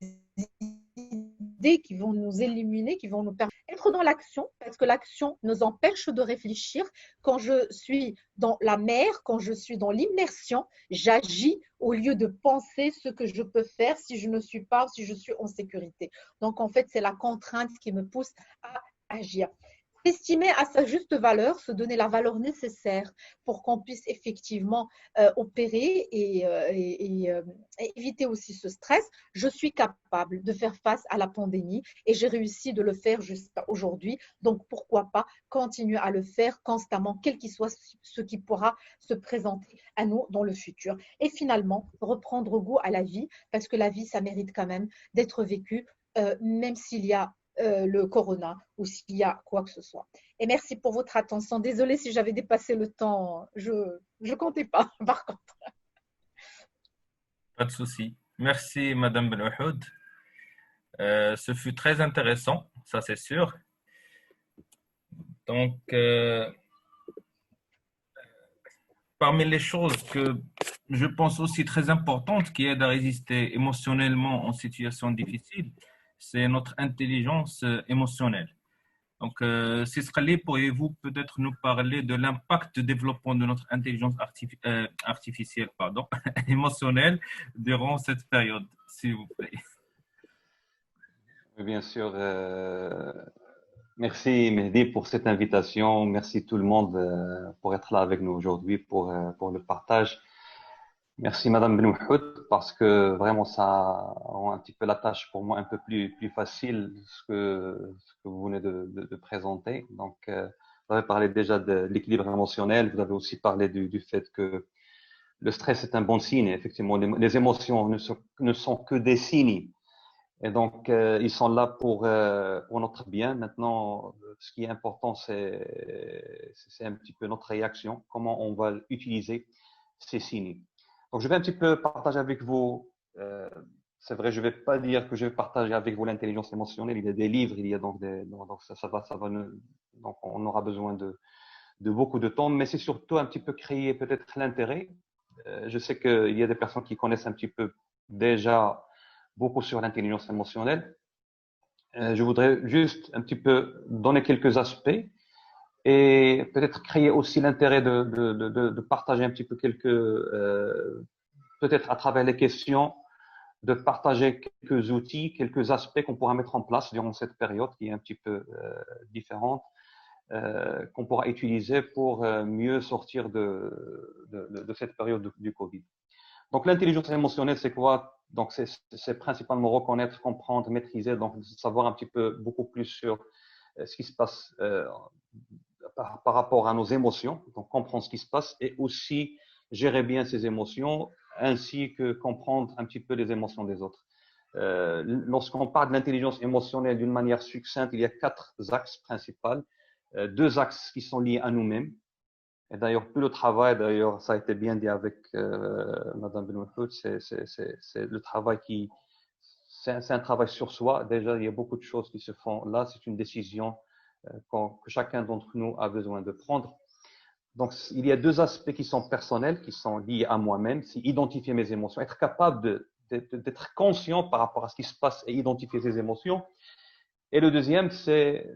S3: idées qui vont nous éliminer, qui vont nous permettre d'être dans l'action, parce que l'action nous empêche de réfléchir. Quand je suis dans la mer, quand je suis dans l'immersion, j'agis au lieu de penser ce que je peux faire si je ne suis pas, si je suis en sécurité. Donc, en fait, c'est la contrainte qui me pousse à agir. Estimer à sa juste valeur, se donner la valeur nécessaire pour qu'on puisse effectivement opérer et éviter aussi ce stress. Je suis capable de faire face à la pandémie et j'ai réussi de le faire jusqu'à aujourd'hui. Donc, pourquoi pas continuer à le faire constamment, quel qu'il soit ce qui pourra se présenter à nous dans le futur. Et finalement, reprendre goût à la vie, parce que la vie, ça mérite quand même d'être vécu, même s'il y a le corona ou s'il y a quoi que ce soit. Et merci pour votre attention. Désolée si j'avais dépassé le temps. Je ne comptais pas, par contre.
S1: Pas de souci. Merci, Madame Benouhoud. Ce fut très intéressant, ça c'est sûr. Donc, parmi les choses que je pense aussi très importantes qui aident à résister émotionnellement en situation difficile, c'est notre intelligence émotionnelle. Donc, Siskali, pourriez-vous peut-être nous parler de l'impact de développement de notre intelligence artificielle, pardon, émotionnelle durant cette période, s'il vous plaît?
S4: Bien sûr, merci Mehdi pour cette invitation. Merci tout le monde pour être là avec nous aujourd'hui pour le partage. Merci Madame Benouhoud parce que vraiment ça rend un petit peu la tâche pour moi un peu plus facile ce que vous venez de présenter. Donc, vous avez parlé déjà de l'équilibre émotionnel. Vous avez aussi parlé du fait que le stress est un bon signe. Effectivement, les émotions ne sont que des signes. Et donc, ils sont là pour notre bien. Maintenant, ce qui est important, c'est un petit peu notre réaction, comment on va utiliser ces signes. Donc, je vais un petit peu partager avec vous. C'est vrai, je ne vais pas dire que je vais partager avec vous l'intelligence émotionnelle. Il y a des livres, il y a donc donc donc on aura besoin de beaucoup de temps, mais c'est surtout un petit peu créer peut-être l'intérêt. Je sais qu'il y a des personnes qui connaissent un petit peu déjà beaucoup sur l'intelligence émotionnelle. Je voudrais juste un petit peu donner quelques aspects et peut-être créer aussi l'intérêt de partager un petit peu peut-être à travers les questions, de partager quelques outils, quelques aspects qu'on pourra mettre en place durant cette période qui est un petit peu différente, qu'on pourra utiliser pour mieux sortir de cette période du Covid. Donc, l'intelligence émotionnelle, c'est quoi? Donc, c'est principalement reconnaître, comprendre, maîtriser, donc savoir un petit peu beaucoup plus sur ce qui se passe par rapport à nos émotions, donc comprendre ce qui se passe et aussi gérer bien ces émotions, ainsi que comprendre un petit peu les émotions des autres. Lorsqu'on parle de l'intelligence émotionnelle d'une manière succincte, il y a 4 axes principaux, 2 axes qui sont liés à nous-mêmes. Et d'ailleurs, tout le travail, d'ailleurs, ça a été bien dit avec Madame Benouhoud, c'est le travail c'est un travail sur soi. Déjà, il y a beaucoup de choses qui se font là. C'est une décision que chacun d'entre nous a besoin de prendre. Donc, il y a 2 aspects qui sont personnels, qui sont liés à moi-même. C'est identifier mes émotions, être capable d'être conscient par rapport à ce qui se passe et identifier ses émotions. Et le deuxième, c'est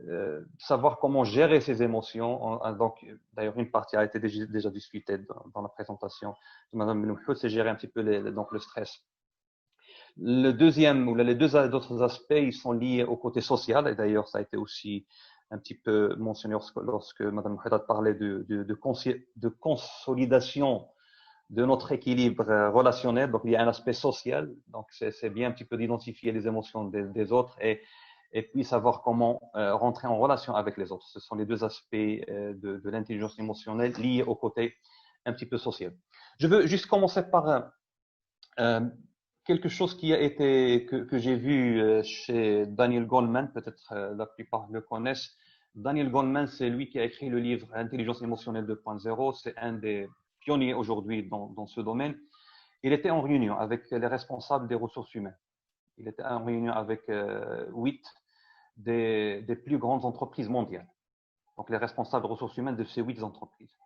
S4: savoir comment gérer ses émotions. Donc, d'ailleurs, une partie a été déjà discutée dans la présentation de Mme Benouhoud, c'est gérer un petit peu donc le stress. Le deuxième, ou les 2 autres aspects, ils sont liés au côté social. Et d'ailleurs, ça a été aussi un petit peu mentionné lorsque Mme Benouhoud parlait de consolidation de notre équilibre relationnel. Donc, il y a un aspect social. Donc, c'est bien un petit peu d'identifier les émotions des autres et puis savoir comment rentrer en relation avec les autres. Ce sont les 2 aspects de l'intelligence émotionnelle liés au côté un petit peu social. Je veux juste commencer par quelque chose qui a été que j'ai vu chez Daniel Goleman, peut-être la plupart le connaissent. Daniel Goleman, c'est lui qui a écrit le livre Intelligence émotionnelle 2.0. C'est un des pionniers aujourd'hui dans ce domaine. Il était en réunion avec les responsables des ressources humaines. Il était en réunion avec 8 des plus grandes entreprises mondiales. Donc, les responsables des ressources humaines de ces 8 entreprises.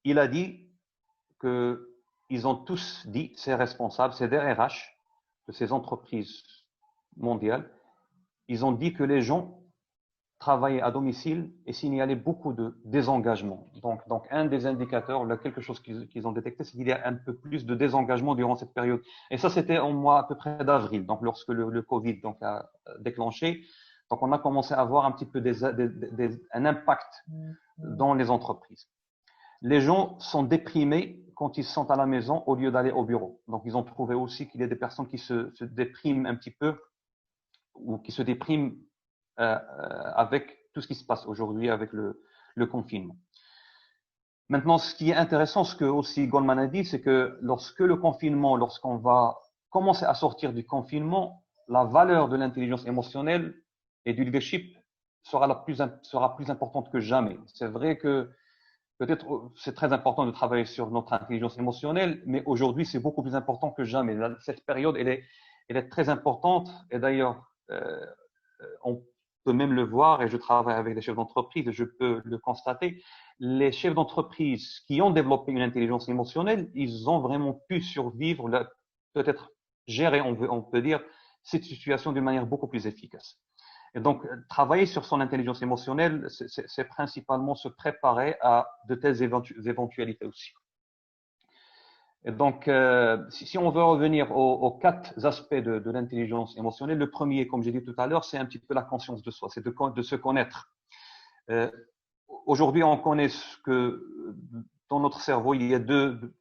S4: Il a dit qu'ils ont tous dit, ces responsables, ces DRH de ces entreprises mondiales, ils ont dit que les gens travaillaient à domicile et signalaient beaucoup de désengagement. Donc un des indicateurs, là, quelque chose qu'ils ont détecté, c'est qu'il y a un peu plus de désengagement durant cette période. Et ça, c'était au mois à peu près d'avril, donc lorsque le Covid a déclenché. Donc, on a commencé à avoir un petit peu un impact dans les entreprises. Les gens sont déprimés quand ils sont à la maison au lieu d'aller au bureau. Donc, ils ont trouvé aussi qu'il y a des personnes qui se dépriment un petit peu ou qui se dépriment avec tout ce qui se passe aujourd'hui avec le confinement. Maintenant, ce qui est intéressant, ce que aussi Goleman a dit, c'est que lorsqu'on va commencer à sortir du confinement, la valeur de l'intelligence émotionnelle et du leadership sera plus importante que jamais. C'est vrai que peut-être c'est très important de travailler sur notre intelligence émotionnelle, mais aujourd'hui, c'est beaucoup plus important que jamais. Cette période, elle est très importante. Et d'ailleurs, on peut même le voir, et je travaille avec des chefs d'entreprise et je peux le constater, les chefs d'entreprise qui ont développé une intelligence émotionnelle, ils ont vraiment pu survivre, peut-être gérer, on peut dire, cette situation d'une manière beaucoup plus efficace. Et donc, travailler sur son intelligence émotionnelle, c'est principalement se préparer à de telles éventualités aussi. Et donc, si on veut revenir aux 4 aspects de l'intelligence émotionnelle, le premier, comme j'ai dit tout à l'heure, c'est un petit peu la conscience de soi, c'est de se connaître. Aujourd'hui, on connaît que dans notre cerveau, il y a deux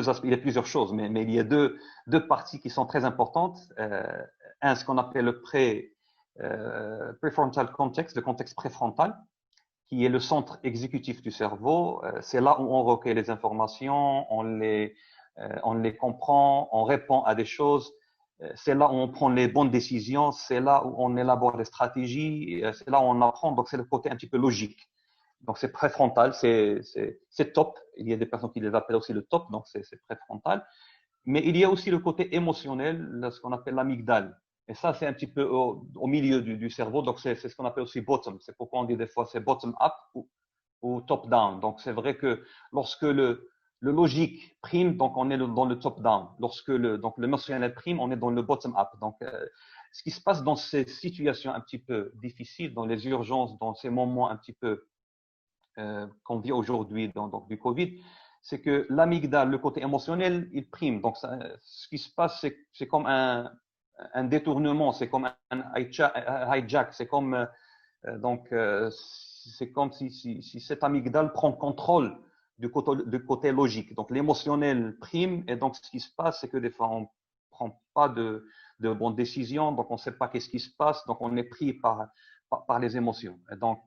S4: aspects, il y a plusieurs choses, mais il y a deux parties qui sont très importantes. Ce qu'on appelle le prefrontal cortex, le contexte préfrontal, qui est le centre exécutif du cerveau. C'est là où on recueille les informations, on les comprend, on répond à des choses. C'est là où on prend les bonnes décisions, c'est là où on élabore des stratégies, c'est là où on apprend. Donc, c'est le côté un petit peu logique. Donc, c'est préfrontal, c'est top. Il y a des personnes qui les appellent aussi le top, donc c'est préfrontal. Mais il y a aussi le côté émotionnel, ce qu'on appelle l'amygdale. Et ça, c'est un petit peu au milieu du cerveau. Donc, c'est ce qu'on appelle aussi bottom. C'est pourquoi on dit des fois c'est bottom up ou top down. Donc, c'est vrai que lorsque le logique prime, donc on est dans le top down. Lorsque l'émotionnel prime, on est dans le bottom up. Donc, ce qui se passe dans ces situations un petit peu difficiles, dans les urgences, dans ces moments un petit peu qu'on vit aujourd'hui donc du Covid, c'est que l'amygdale, le côté émotionnel, il prime. Donc, ce qui se passe, c'est comme un détournement, c'est comme un hijack, c'est comme c'est comme si cette amygdale prend contrôle du côté logique. Donc l'émotionnel prime et donc ce qui se passe, c'est que des fois on prend pas de bonnes décisions, donc on ne sait pas qu'est-ce qui se passe, donc on est pris par les émotions. Et donc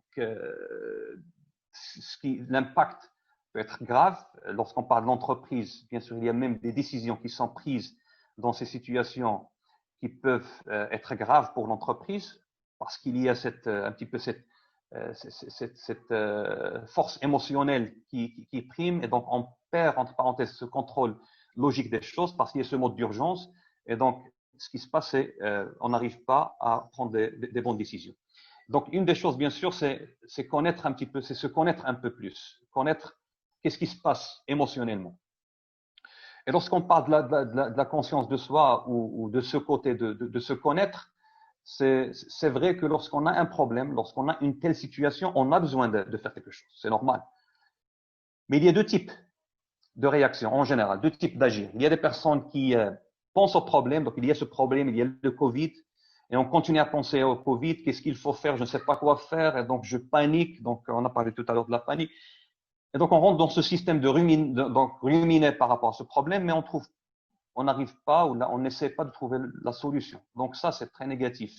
S4: l'impact peut être grave lorsqu'on parle d'entreprise. Bien sûr, il y a même des décisions qui sont prises dans ces situations qui peuvent être graves pour l'entreprise parce qu'il y a un petit peu cette force émotionnelle qui prime et donc on perd entre parenthèses ce contrôle logique des choses parce qu'il y a ce mode d'urgence et donc ce qui se passe c'est on n'arrive pas à prendre des bonnes décisions. Donc une des choses bien sûr c'est connaître un petit peu, c'est se connaître un peu plus, connaître qu'est-ce qui se passe émotionnellement. Et lorsqu'on parle de la conscience de soi ou de ce côté de se connaître, c'est vrai que lorsqu'on a un problème, lorsqu'on a une telle situation, on a besoin de faire quelque chose. C'est normal. Mais il y a 2 types de réactions en général, 2 types d'agir. Il y a des personnes qui pensent au problème, donc il y a ce problème, il y a le Covid, et on continue à penser au Covid, qu'est-ce qu'il faut faire, je ne sais pas quoi faire, et donc je panique, donc on a parlé tout à l'heure de la panique. Et donc, on rentre dans ce système de ruminer par rapport à ce problème, mais on n'arrive pas ou on n'essaie pas de trouver la solution. Donc, ça, c'est très négatif.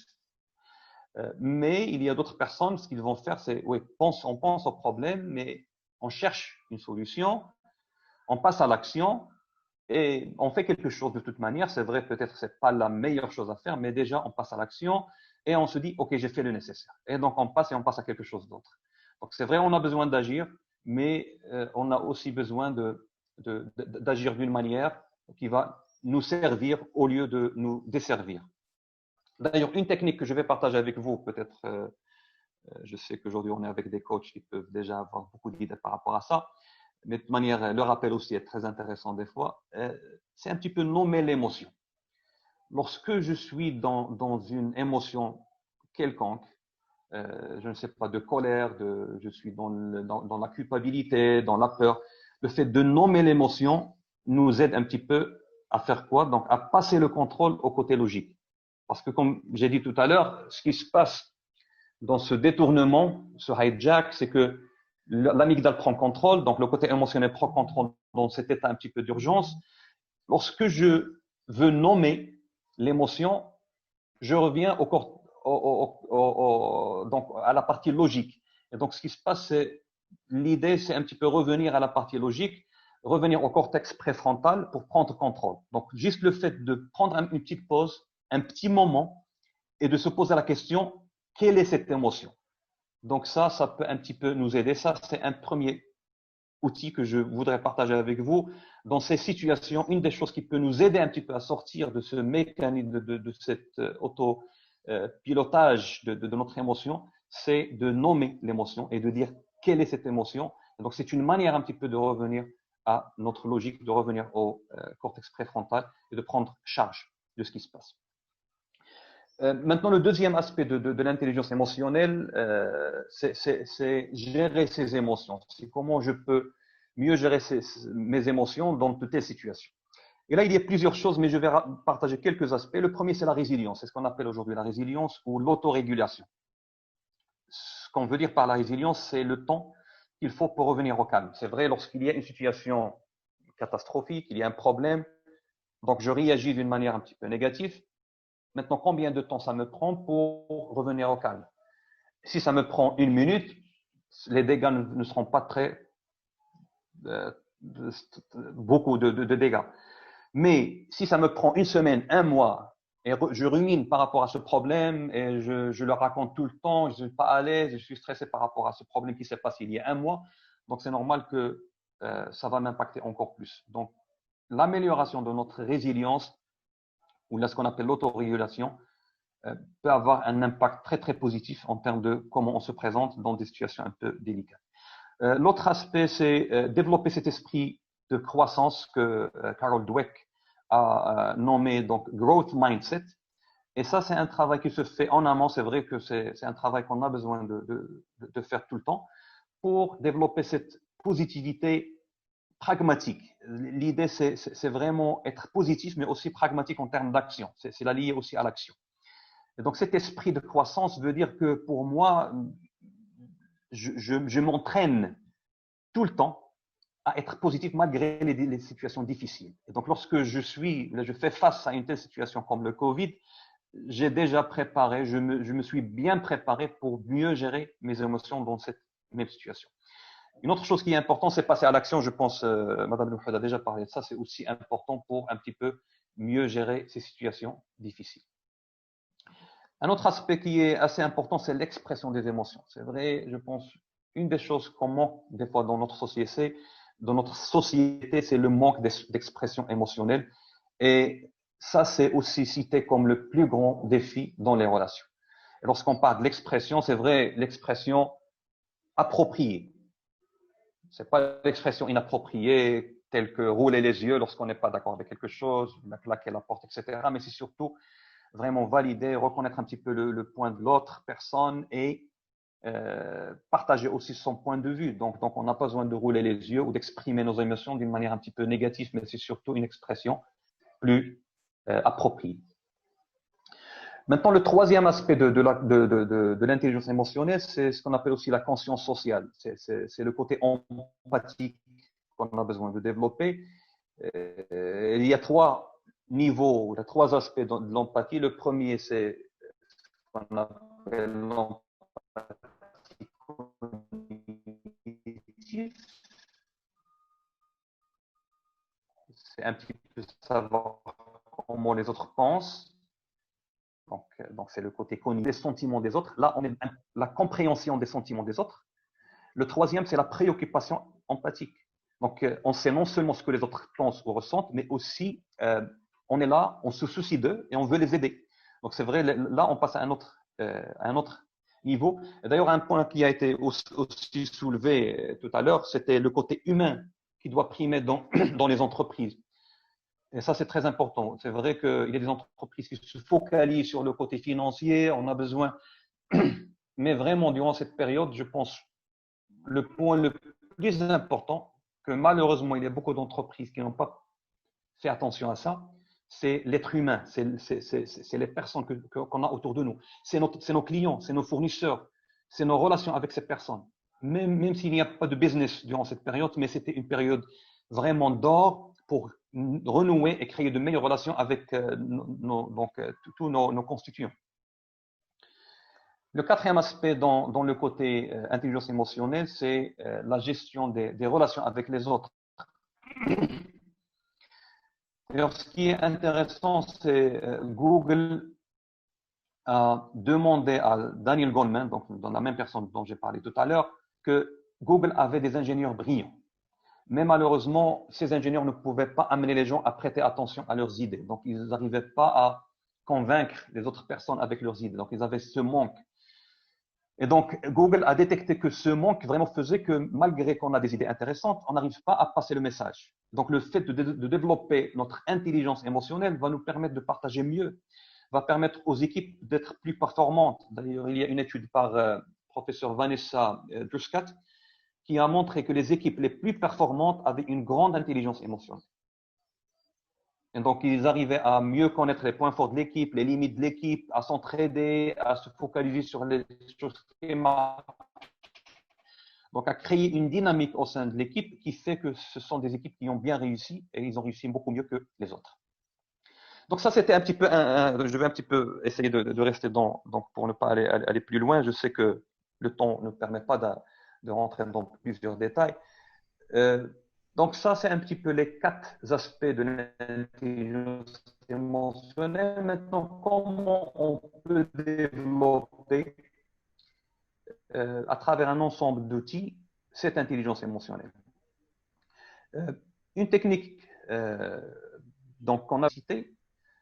S4: Mais il y a d'autres personnes, ce qu'ils vont faire, c'est, oui, on pense au problème, mais on cherche une solution, on passe à l'action, et on fait quelque chose de toute manière. C'est vrai, peut-être que ce n'est pas la meilleure chose à faire, mais déjà, on passe à l'action et on se dit, OK, j'ai fait le nécessaire. Et donc, on passe à quelque chose d'autre. Donc, c'est vrai, on a besoin d'agir, mais on a aussi besoin d'agir d'une manière qui va nous servir au lieu de nous desservir. D'ailleurs, une technique que je vais partager avec vous, peut-être, je sais qu'aujourd'hui, on est avec des coachs qui peuvent déjà avoir beaucoup d'idées par rapport à ça, mais de toute manière, le rappel aussi est très intéressant des fois, c'est un petit peu nommer l'émotion. Lorsque je suis dans une émotion quelconque, je ne sais pas, de colère, je suis dans la culpabilité, dans la peur, le fait de nommer l'émotion nous aide un petit peu à faire quoi? Donc, à passer le contrôle au côté logique. Parce que comme j'ai dit tout à l'heure, ce qui se passe dans ce détournement, ce hijack, c'est que l'amygdale prend contrôle, donc le côté émotionnel prend contrôle dans cet état un petit peu d'urgence. Lorsque je veux nommer l'émotion, je reviens donc à la partie logique. Et donc, ce qui se passe, c'est l'idée, c'est un petit peu revenir à la partie logique, revenir au cortex préfrontal pour prendre contrôle. Donc, juste le fait de prendre une petite pause, un petit moment, et de se poser la question, quelle est cette émotion? Donc ça peut un petit peu nous aider. Ça, c'est un premier outil que je voudrais partager avec vous. Dans ces situations, une des choses qui peut nous aider un petit peu à sortir de ce mécanisme, de cet auto-pilotage de notre émotion, c'est de nommer l'émotion et de dire quelle est cette émotion. Et donc, c'est une manière un petit peu de revenir à notre logique, de revenir au cortex préfrontal et de prendre charge de ce qui se passe. Maintenant, le deuxième aspect de l'intelligence émotionnelle, c'est gérer ses émotions. C'est comment je peux mieux gérer mes émotions dans toutes les situations. Et là, il y a plusieurs choses, mais je vais partager quelques aspects. Le premier, c'est la résilience. C'est ce qu'on appelle aujourd'hui la résilience ou l'autorégulation. Ce qu'on veut dire par la résilience, c'est le temps qu'il faut pour revenir au calme. C'est vrai, lorsqu'il y a une situation catastrophique, il y a un problème, donc je réagis d'une manière un petit peu négative. Maintenant, combien de temps ça me prend pour revenir au calme? Si ça me prend 1 minute, les dégâts ne seront pas beaucoup de dégâts. Mais si ça me prend 1 semaine, 1 mois, et je rumine par rapport à ce problème, et je le raconte tout le temps, je ne suis pas à l'aise, je suis stressé par rapport à ce problème qui s'est passé il y a 1 mois, donc c'est normal que ça va m'impacter encore plus. Donc, l'amélioration de notre résilience, ou là ce qu'on appelle l'autorégulation, peut avoir un impact très, très positif en termes de comment on se présente dans des situations un peu délicates. L'autre aspect, c'est développer cet esprit de croissance que Carol Dweck a nommé donc growth mindset. Et ça, c'est un travail qui se fait en amont. C'est vrai que c'est un travail qu'on a besoin de faire tout le temps pour développer cette positivité pragmatique. L'idée, c'est vraiment être positif, mais aussi pragmatique en termes d'action. C'est la lier aussi à l'action. Et donc, cet esprit de croissance veut dire que pour moi, je m'entraîne tout le temps à être positif malgré les situations difficiles. Et donc, lorsque je fais face à une telle situation comme le Covid, j'ai déjà préparé, je me suis bien préparé pour mieux gérer mes émotions dans cette même situation. Une autre chose qui est importante, c'est passer à l'action. Je pense, Madame Louhad a déjà parlé de ça, c'est aussi important pour un petit peu mieux gérer ces situations difficiles. Un autre aspect qui est assez important, c'est l'expression des émotions. C'est vrai, je pense, une des choses qu'on manque des fois dans notre société, c'est le manque d'expression émotionnelle. Et ça, c'est aussi cité comme le plus grand défi dans les relations. Et lorsqu'on parle de l'expression, c'est vrai, l'expression appropriée. C'est pas l'expression inappropriée, telle que rouler les yeux lorsqu'on n'est pas d'accord avec quelque chose, claquer la porte, etc. Mais c'est surtout vraiment valider, reconnaître un petit peu le point de l'autre personne et partager aussi son point de vue. Donc on n'a pas besoin de rouler les yeux ou d'exprimer nos émotions d'une manière un petit peu négative, mais c'est surtout une expression plus appropriée. Maintenant, le troisième aspect de l'intelligence émotionnelle, c'est ce qu'on appelle aussi la conscience sociale. C'est le côté empathique qu'on a besoin de développer. Il y a 3 niveaux, il y a 3 aspects de l'empathie. Le premier, c'est ce qu'on appelle l'empathie cognitive. c'est un petit peu savoir comment les autres pensent. Donc c'est le côté cognitif des sentiments des autres. Là, on est la compréhension des sentiments des autres. Le troisième, c'est la préoccupation empathique. Donc, on sait non seulement ce que les autres pensent ou ressentent, mais aussi, on est là, on se soucie d'eux et on veut les aider. Donc, c'est vrai, là, on passe à un autre niveau. D'ailleurs, un point qui a été aussi soulevé tout à l'heure, c'était le côté humain qui doit primer dans les entreprises. Et ça, c'est très important. C'est vrai qu'il y a des entreprises qui se focalisent sur le côté financier, on a besoin. Mais vraiment, durant cette période, je pense, le point le plus important, que malheureusement, il y a beaucoup d'entreprises qui n'ont pas fait attention à ça, c'est l'être humain, c'est les personnes qu'on a autour de nous. C'est nos clients, c'est nos fournisseurs, c'est nos relations avec ces personnes. Même s'il n'y a pas de business durant cette période, mais c'était une période vraiment d'or pour renouer et créer de meilleures relations avec tous nos constituants. Le quatrième aspect dans le côté intelligence émotionnelle, c'est la gestion des relations avec les autres. Alors, ce qui est intéressant, c'est Google a demandé à Daniel Goleman, donc dans la même personne dont j'ai parlé tout à l'heure, que Google avait des ingénieurs brillants. Mais malheureusement, ces ingénieurs ne pouvaient pas amener les gens à prêter attention à leurs idées. Donc, ils n'arrivaient pas à convaincre les autres personnes avec leurs idées. Donc, ils avaient ce manque. Et donc, Google a détecté que ce manque vraiment faisait que malgré qu'on a des idées intéressantes, on n'arrive pas à passer le message. Donc, le fait de développer notre intelligence émotionnelle va nous permettre de partager mieux, va permettre aux équipes d'être plus performantes. D'ailleurs, il y a une étude par professeur Vanessa Druskat qui a montré que les équipes les plus performantes avaient une grande intelligence émotionnelle. Et donc, ils arrivaient à mieux connaître les points forts de l'équipe, les limites de l'équipe, à s'entraider, à se focaliser sur les schémas. Donc, à créer une dynamique au sein de l'équipe qui fait que ce sont des équipes qui ont bien réussi et ils ont réussi beaucoup mieux que les autres. Donc, ça, c'était un petit peu, je vais un petit peu essayer de rester donc pour ne pas aller plus loin. Je sais que le temps ne permet pas de rentrer dans plusieurs détails. Donc ça, c'est un petit peu les 4 aspects de l'intelligence émotionnelle. Maintenant, comment on peut développer à travers un ensemble d'outils cette intelligence émotionnelle? Une technique qu'on a citée,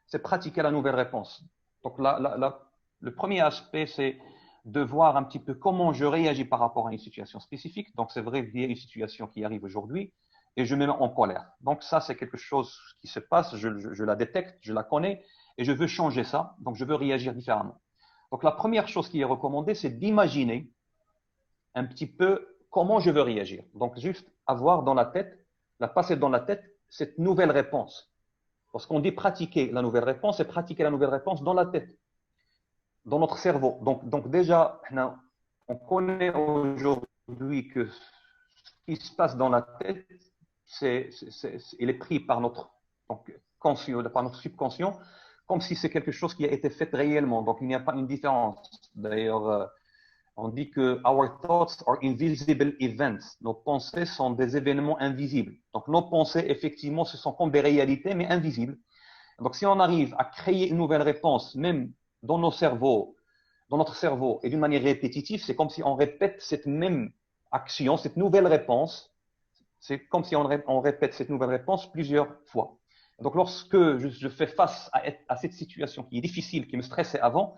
S4: c'est pratiquer la nouvelle réponse. Donc le premier aspect, c'est de voir un petit peu comment je réagis par rapport à une situation spécifique. Donc c'est vrai, il y a une situation qui arrive aujourd'hui et je me mets en colère. Donc ça, c'est quelque chose qui se passe, je la détecte, je la connais et je veux changer ça. Donc je veux réagir différemment. Donc la première chose qui est recommandée, c'est d'imaginer un petit peu comment je veux réagir. Donc juste avoir dans la tête, la passer dans la tête, cette nouvelle réponse. Lorsqu'on dit pratiquer la nouvelle réponse, c'est pratiquer la nouvelle réponse dans la tête, dans notre cerveau. Donc déjà, on connaît aujourd'hui que ce qui se passe dans la tête, il est pris par notre subconscient, comme si c'est quelque chose qui a été fait réellement. Donc, il n'y a pas une différence. D'ailleurs, on dit que our thoughts are invisible events. Nos pensées sont des événements invisibles. Donc, nos pensées, effectivement, ce sont comme des réalités, mais invisibles. Donc, si on arrive à créer une nouvelle réponse, même dans notre cerveau, et d'une manière répétitive, c'est comme si on répète cette même action, cette nouvelle réponse. C'est comme si on répète cette nouvelle réponse plusieurs fois. Donc, lorsque je fais face à cette situation qui est difficile, qui me stressait avant,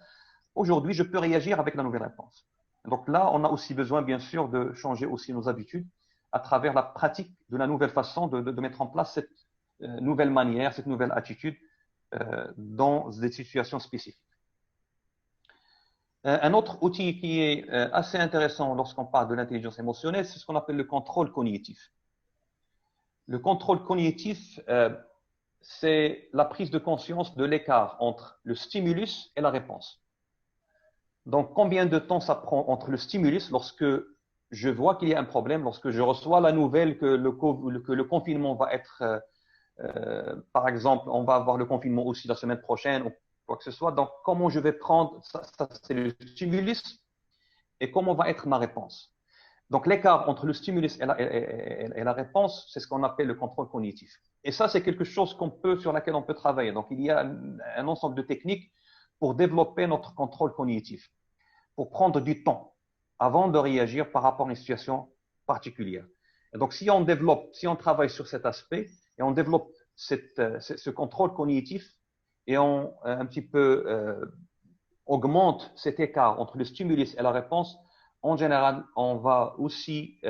S4: aujourd'hui, je peux réagir avec la nouvelle réponse. Donc là, on a aussi besoin, bien sûr, de changer aussi nos habitudes à travers la pratique de la nouvelle façon de mettre en place cette nouvelle manière, cette nouvelle attitude dans des situations spécifiques. Un autre outil qui est assez intéressant lorsqu'on parle de l'intelligence émotionnelle, c'est ce qu'on appelle le contrôle cognitif. Le contrôle cognitif, c'est la prise de conscience de l'écart entre le stimulus et la réponse. Donc, combien de temps ça prend entre le stimulus, lorsque je vois qu'il y a un problème, lorsque je reçois la nouvelle que le confinement va être, par exemple, on va avoir le confinement aussi la semaine prochaine ou quoi que ce soit. Donc, comment je vais prendre, ça c'est le stimulus, et comment va être ma réponse. Donc, l'écart entre le stimulus et la réponse, c'est ce qu'on appelle le contrôle cognitif. Et ça, c'est quelque chose sur laquelle on peut travailler. Donc, il y a un ensemble de techniques pour développer notre contrôle cognitif, pour prendre du temps avant de réagir par rapport à une situation particulière. Et donc, si on travaille sur cet aspect et on développe ce contrôle cognitif et on un petit peu augmente cet écart entre le stimulus et la réponse, en général, on va aussi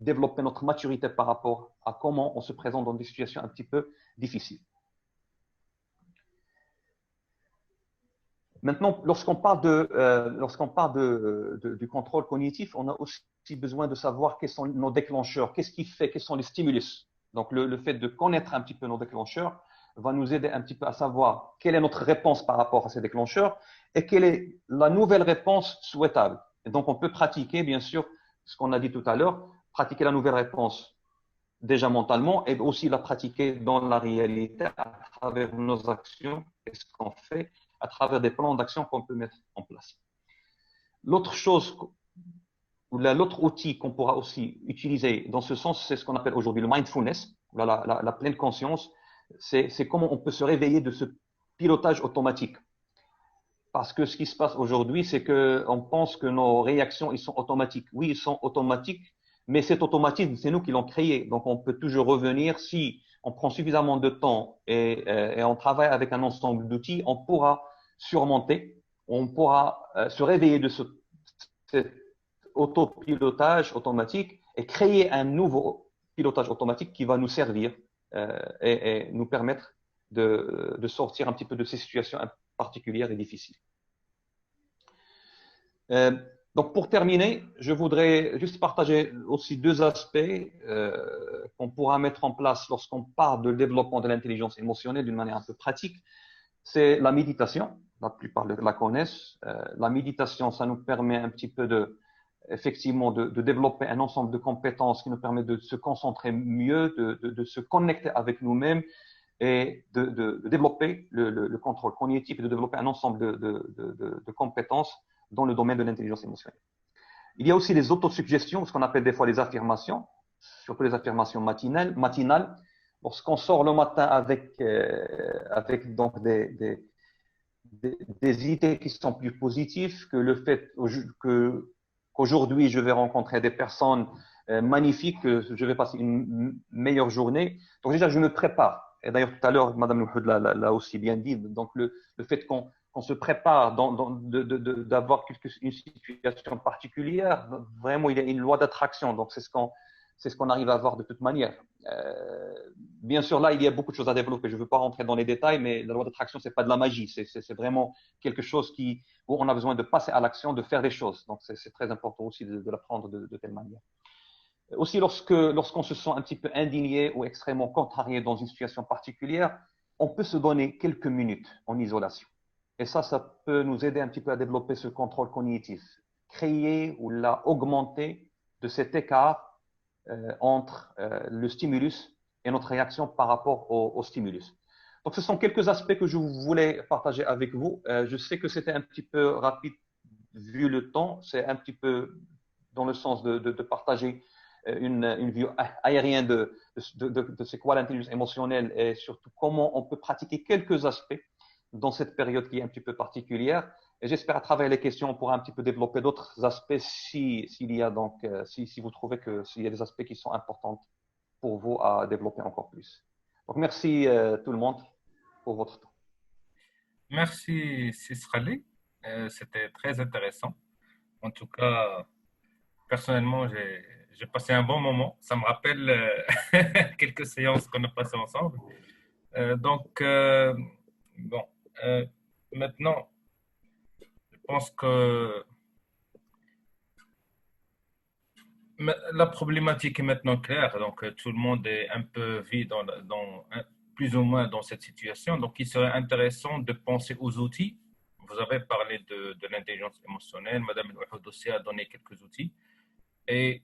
S4: développer notre maturité par rapport à comment on se présente dans des situations un petit peu difficiles. Maintenant, lorsqu'on parle du contrôle cognitif, on a aussi besoin de savoir quels sont nos déclencheurs, qu'est-ce qui fait, quels sont les stimulus. Donc, le fait de connaître un petit peu nos déclencheurs va nous aider un petit peu à savoir quelle est notre réponse par rapport à ces déclencheurs et quelle est la nouvelle réponse souhaitable. Et donc, on peut pratiquer, bien sûr, ce qu'on a dit tout à l'heure, pratiquer la nouvelle réponse déjà mentalement et aussi la pratiquer dans la réalité à travers nos actions et ce qu'on fait à travers des plans d'action qu'on peut mettre en place. L'autre chose, ou l'autre outil qu'on pourra aussi utiliser dans ce sens, c'est ce qu'on appelle aujourd'hui le mindfulness, la pleine conscience. C'est comment on peut se réveiller de ce pilotage automatique. Parce que ce qui se passe aujourd'hui, c'est qu'on pense que nos réactions, ils sont automatiques. Oui, ils sont automatiques, mais cet automatisme, c'est nous qui l'ont créé. Donc, on peut toujours revenir. Si on prend suffisamment de temps et on travaille avec un ensemble d'outils, on pourra surmonter, on pourra se réveiller de cet autopilotage automatique et créer un nouveau pilotage automatique qui va nous servir et nous permettre de sortir un petit peu de ces situations particulières et difficiles. Donc, pour terminer, je voudrais juste partager aussi deux aspects qu'on pourra mettre en place lorsqu'on parle de développement de l'intelligence émotionnelle d'une manière un peu pratique. C'est la méditation. La plupart la connaissent. La méditation, ça nous permet un petit peu effectivement de développer un ensemble de compétences qui nous permet de se concentrer mieux, de se connecter avec nous-mêmes et de développer le contrôle cognitif et de développer un ensemble de compétences dans le domaine de l'intelligence émotionnelle. Il y a aussi les autosuggestions, ce qu'on appelle des fois les affirmations, surtout les affirmations matinales. Lorsqu'on sort le matin avec donc des idées qui sont plus positives, que le fait qu'aujourd'hui je vais rencontrer des personnes magnifiques, que je vais passer une meilleure journée. Donc déjà, je me prépare. Et d'ailleurs, tout à l'heure, Madame Louhoud l'a aussi bien dit. Donc, le fait qu'on se prépare d'avoir une situation particulière, vraiment, il y a une loi d'attraction. Donc, c'est ce qu'on arrive à avoir de toute manière. Bien sûr, là, il y a beaucoup de choses à développer. Je ne veux pas rentrer dans les détails, mais la loi d'attraction, ce n'est pas de la magie. C'est vraiment quelque chose où on a besoin de passer à l'action, de faire des choses. Donc, c'est très important aussi de l'apprendre de telle manière. Aussi, lorsqu'on se sent un petit peu indigné ou extrêmement contrarié dans une situation particulière, on peut se donner quelques minutes en isolation. Et ça peut nous aider un petit peu à développer ce contrôle cognitif, créer ou augmenter de cet écart entre le stimulus et notre réaction par rapport au stimulus. Donc, ce sont quelques aspects que je voulais partager avec vous. Je sais que c'était un petit peu rapide vu le temps. C'est un petit peu dans le sens de partager une vue aérienne de c'est quoi l'intelligence émotionnelle et surtout comment on peut pratiquer quelques aspects dans cette période qui est un petit peu particulière. Et j'espère à travers les questions, on pourra un petit peu développer d'autres aspects si vous trouvez s'il y a des aspects qui sont importants pour vous à développer encore plus. Donc, merci tout le monde pour votre temps.
S1: Merci, Sisrali. C'était très intéressant. En tout cas, personnellement, j'ai passé un bon moment. Ça me rappelle quelques séances qu'on a passées ensemble. Maintenant, je pense que la problématique est maintenant claire. Donc, tout le monde est un peu vit plus ou moins dans cette situation. Donc, il serait intéressant de penser aux outils. Vous avez parlé de l'intelligence émotionnelle. Madame El aussi a donné quelques outils. Et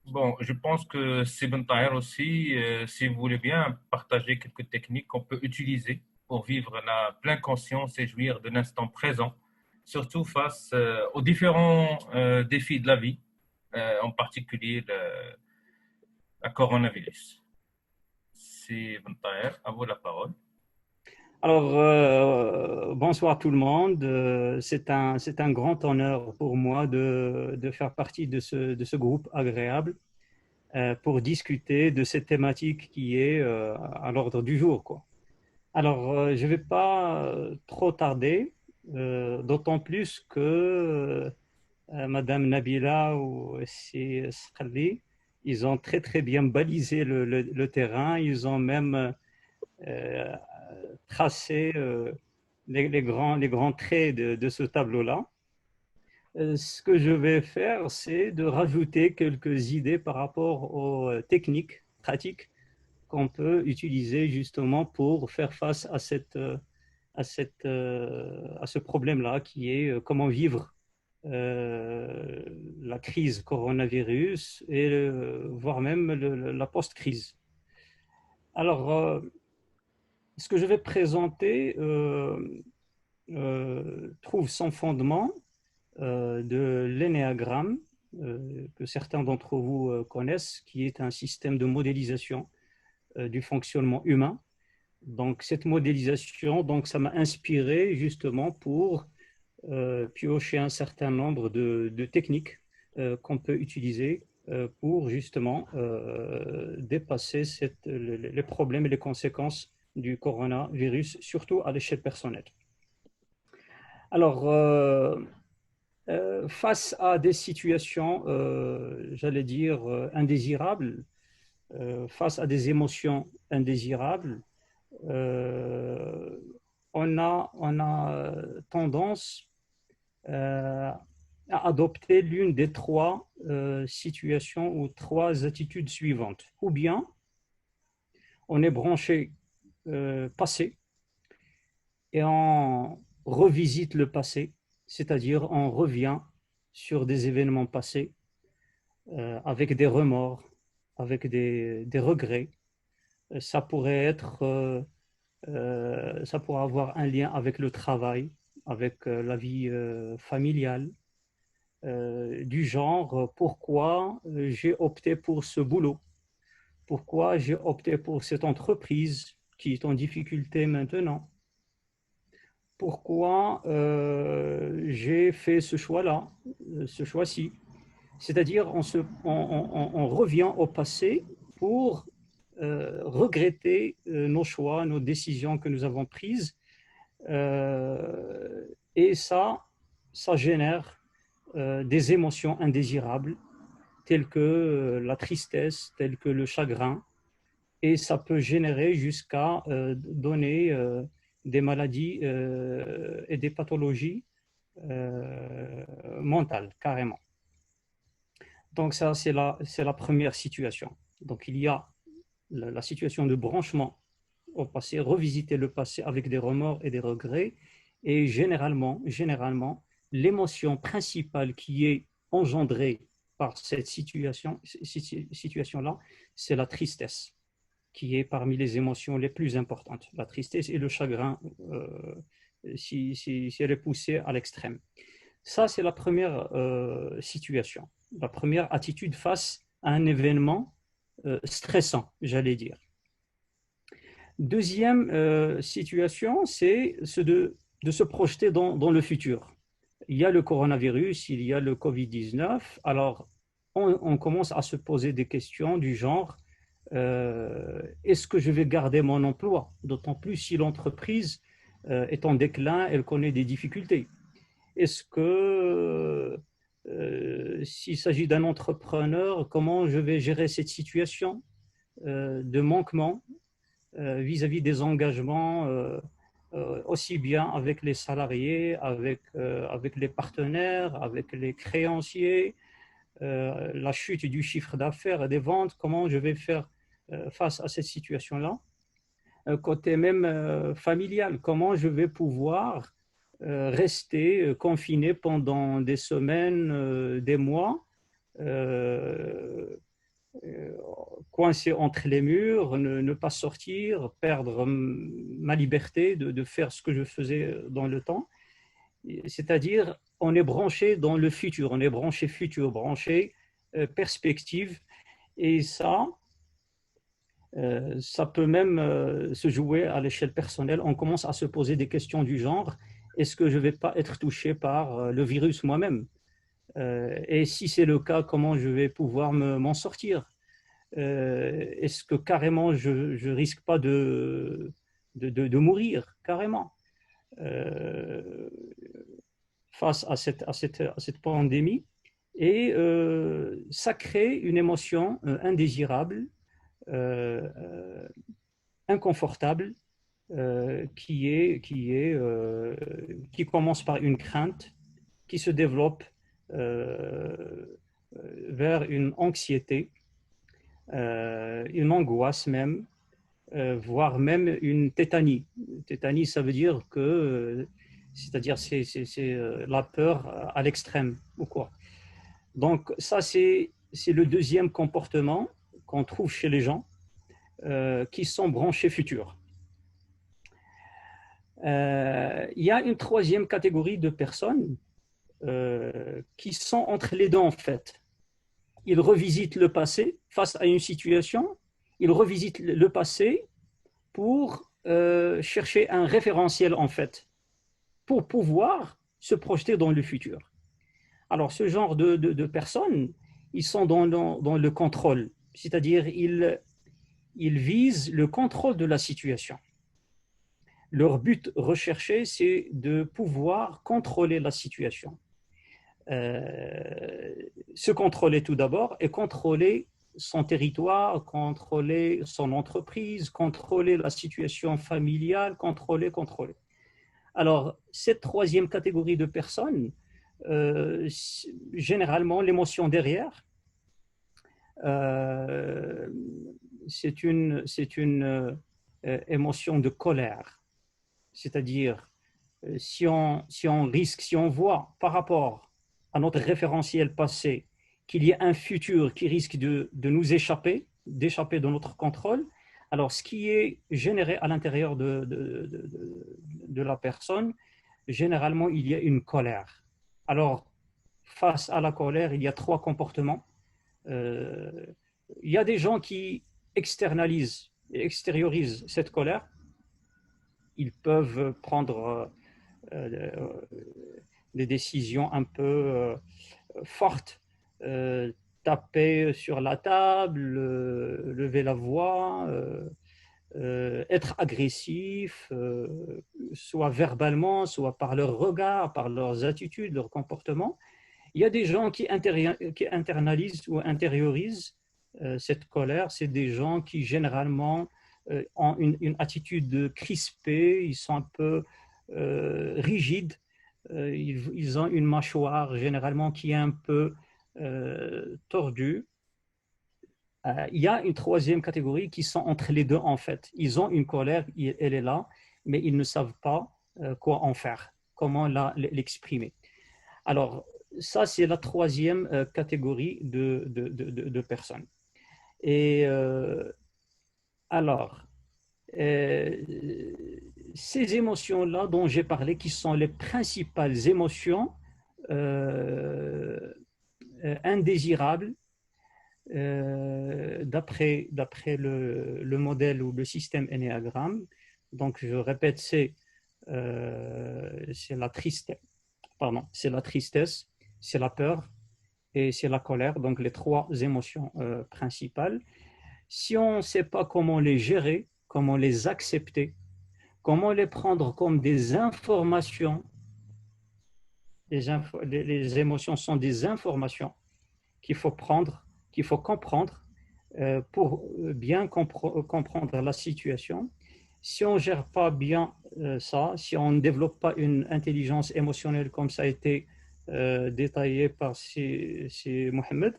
S1: bon, je pense que Sibn Taher aussi, si vous voulez bien, partager quelques techniques qu'on peut utiliser pour vivre la pleine conscience et jouir de l'instant présent, surtout face aux différents défis de la vie, en particulier la coronavirus. Si Monsieur Taher, à vous la parole.
S5: Alors, bonsoir tout le monde. C'est un grand honneur pour moi de faire partie de ce groupe agréable pour discuter de cette thématique qui est à l'ordre du jour, quoi. Alors, je ne vais pas trop tarder, d'autant plus que Madame Nabila ou Si Skhali, ils ont très très bien balisé le terrain. Ils ont même tracé les grands traits de ce tableau-là. Ce que je vais faire, c'est de rajouter quelques idées par rapport aux techniques pratiques qu'on peut utiliser justement pour faire face à ce problème-là qui est comment vivre la crise coronavirus et voire même la post-crise. Alors, ce que je vais présenter trouve son fondement de l'énéagramme que certains d'entre vous connaissent, qui est un système de modélisation du fonctionnement humain. Donc, cette modélisation, donc, ça m'a inspiré justement pour piocher un certain nombre de techniques qu'on peut utiliser pour justement dépasser les problèmes et les conséquences du coronavirus, surtout à l'échelle personnelle. Alors, face à des situations, j'allais dire, indésirables, face à des émotions indésirables, on a tendance à adopter l'une des trois situations ou trois attitudes suivantes. Ou bien, on est branché passé et on revisite le passé, c'est-à-dire on revient sur des événements passés avec des remords, avec des regrets. Ça pourrait être, ça pourrait avoir un lien avec le travail, avec la vie familiale, du genre pourquoi j'ai opté pour ce boulot, pourquoi j'ai opté pour cette entreprise qui est en difficulté maintenant, pourquoi j'ai fait ce choix-là, ce choix-ci. C'est-à-dire on revient au passé pour regretter nos choix, nos décisions que nous avons prises. Et ça génère des émotions indésirables telles que la tristesse, telles que le chagrin. Et ça peut générer jusqu'à donner des maladies et des pathologies mentales, carrément. Donc ça, c'est la première situation. Donc il y a la situation de branchement au passé, revisiter le passé avec des remords et des regrets. Et généralement, l'émotion principale qui est engendrée par cette situation-là, c'est la tristesse, qui est parmi les émotions les plus importantes. La tristesse et le chagrin, si elle est poussée à l'extrême. Ça, c'est la première situation, la première attitude face à un événement stressant, j'allais dire. Deuxième situation, c'est de se projeter dans le futur. Il y a le coronavirus, il y a le Covid-19. Alors, on commence à se poser des questions du genre est-ce que je vais garder mon emploi? D'autant plus si l'entreprise est en déclin, elle connaît des difficultés. Est-ce que s'il s'agit d'un entrepreneur, comment je vais gérer cette situation de manquement vis-à-vis des engagements aussi bien avec les salariés, avec les partenaires, avec les créanciers, la chute du chiffre d'affaires et des ventes, comment je vais faire face à cette situation-là. Côté même familial, comment je vais pouvoir rester confiné pendant des semaines, des mois, coincé entre les murs, ne pas sortir, perdre ma liberté de faire ce que je faisais dans le temps. C'est-à-dire, on est branché dans le futur, on est branché futur, branché perspective. Et ça, Ça peut même se jouer à l'échelle personnelle. On commence à se poser des questions du genre, est-ce que je ne vais pas être touché par le virus moi-même? Et si c'est le cas, comment je vais pouvoir m'en sortir? Est-ce que carrément je ne risque pas de mourir carrément face à cette pandémie? Et ça crée une émotion indésirable, inconfortable, qui commence par une crainte, qui se développe vers une anxiété, une angoisse même, voire même une tétanie. Tétanie, ça veut dire que, c'est-à-dire c'est la peur à l'extrême ou quoi. Donc ça, c'est le deuxième comportement qu'on trouve chez les gens qui sont branchés futurs. Il y a une troisième catégorie de personnes qui sont entre les deux en fait. Ils revisitent le passé face à une situation, ils revisitent le passé pour chercher un référentiel en fait, pour pouvoir se projeter dans le futur. Alors ce genre de personnes, ils sont dans le contrôle, c'est-à-dire ils visent le contrôle de la situation. Leur but recherché, c'est de pouvoir contrôler la situation. Se contrôler tout d'abord et contrôler son territoire, contrôler son entreprise, contrôler la situation familiale, contrôler. Alors, cette troisième catégorie de personnes, généralement, l'émotion derrière, c'est une émotion de colère. C'est-à-dire, si on voit par rapport à notre référentiel passé qu'il y a un futur qui risque de nous d'échapper de notre contrôle, alors ce qui est généré à l'intérieur de la personne, généralement, il y a une colère. Alors, face à la colère, il y a trois comportements. Il y a des gens qui externalisent et extériorisent cette colère. Ils peuvent prendre des décisions un peu fortes, taper sur la table, lever la voix, être agressif, soit verbalement, soit par leur regard, par leurs attitudes, leurs comportements. Il y a des gens qui internalisent ou intériorisent cette colère. C'est des gens qui généralement ont une attitude crispée, ils sont un peu rigides, ils ont une mâchoire généralement qui est un peu tordue. Il y a une troisième catégorie qui sont entre les deux en fait. Ils ont une colère, elle est là, mais ils ne savent pas quoi en faire, comment l'exprimer. Alors, ça, c'est la troisième catégorie de personnes. Et alors, ces émotions-là dont j'ai parlé, qui sont les principales émotions indésirables, d'après le modèle ou le système Ennéagramme. Donc, je répète, c'est la tristesse, c'est la peur et c'est la colère, donc les trois émotions principales. Si on ne sait pas comment les gérer, comment les accepter, comment les prendre comme des informations, les émotions sont des informations qu'il faut prendre, qu'il faut comprendre pour bien comprendre la situation. Si on ne gère pas bien ça, si on ne développe pas une intelligence émotionnelle comme ça a été détaillé par Mohamed,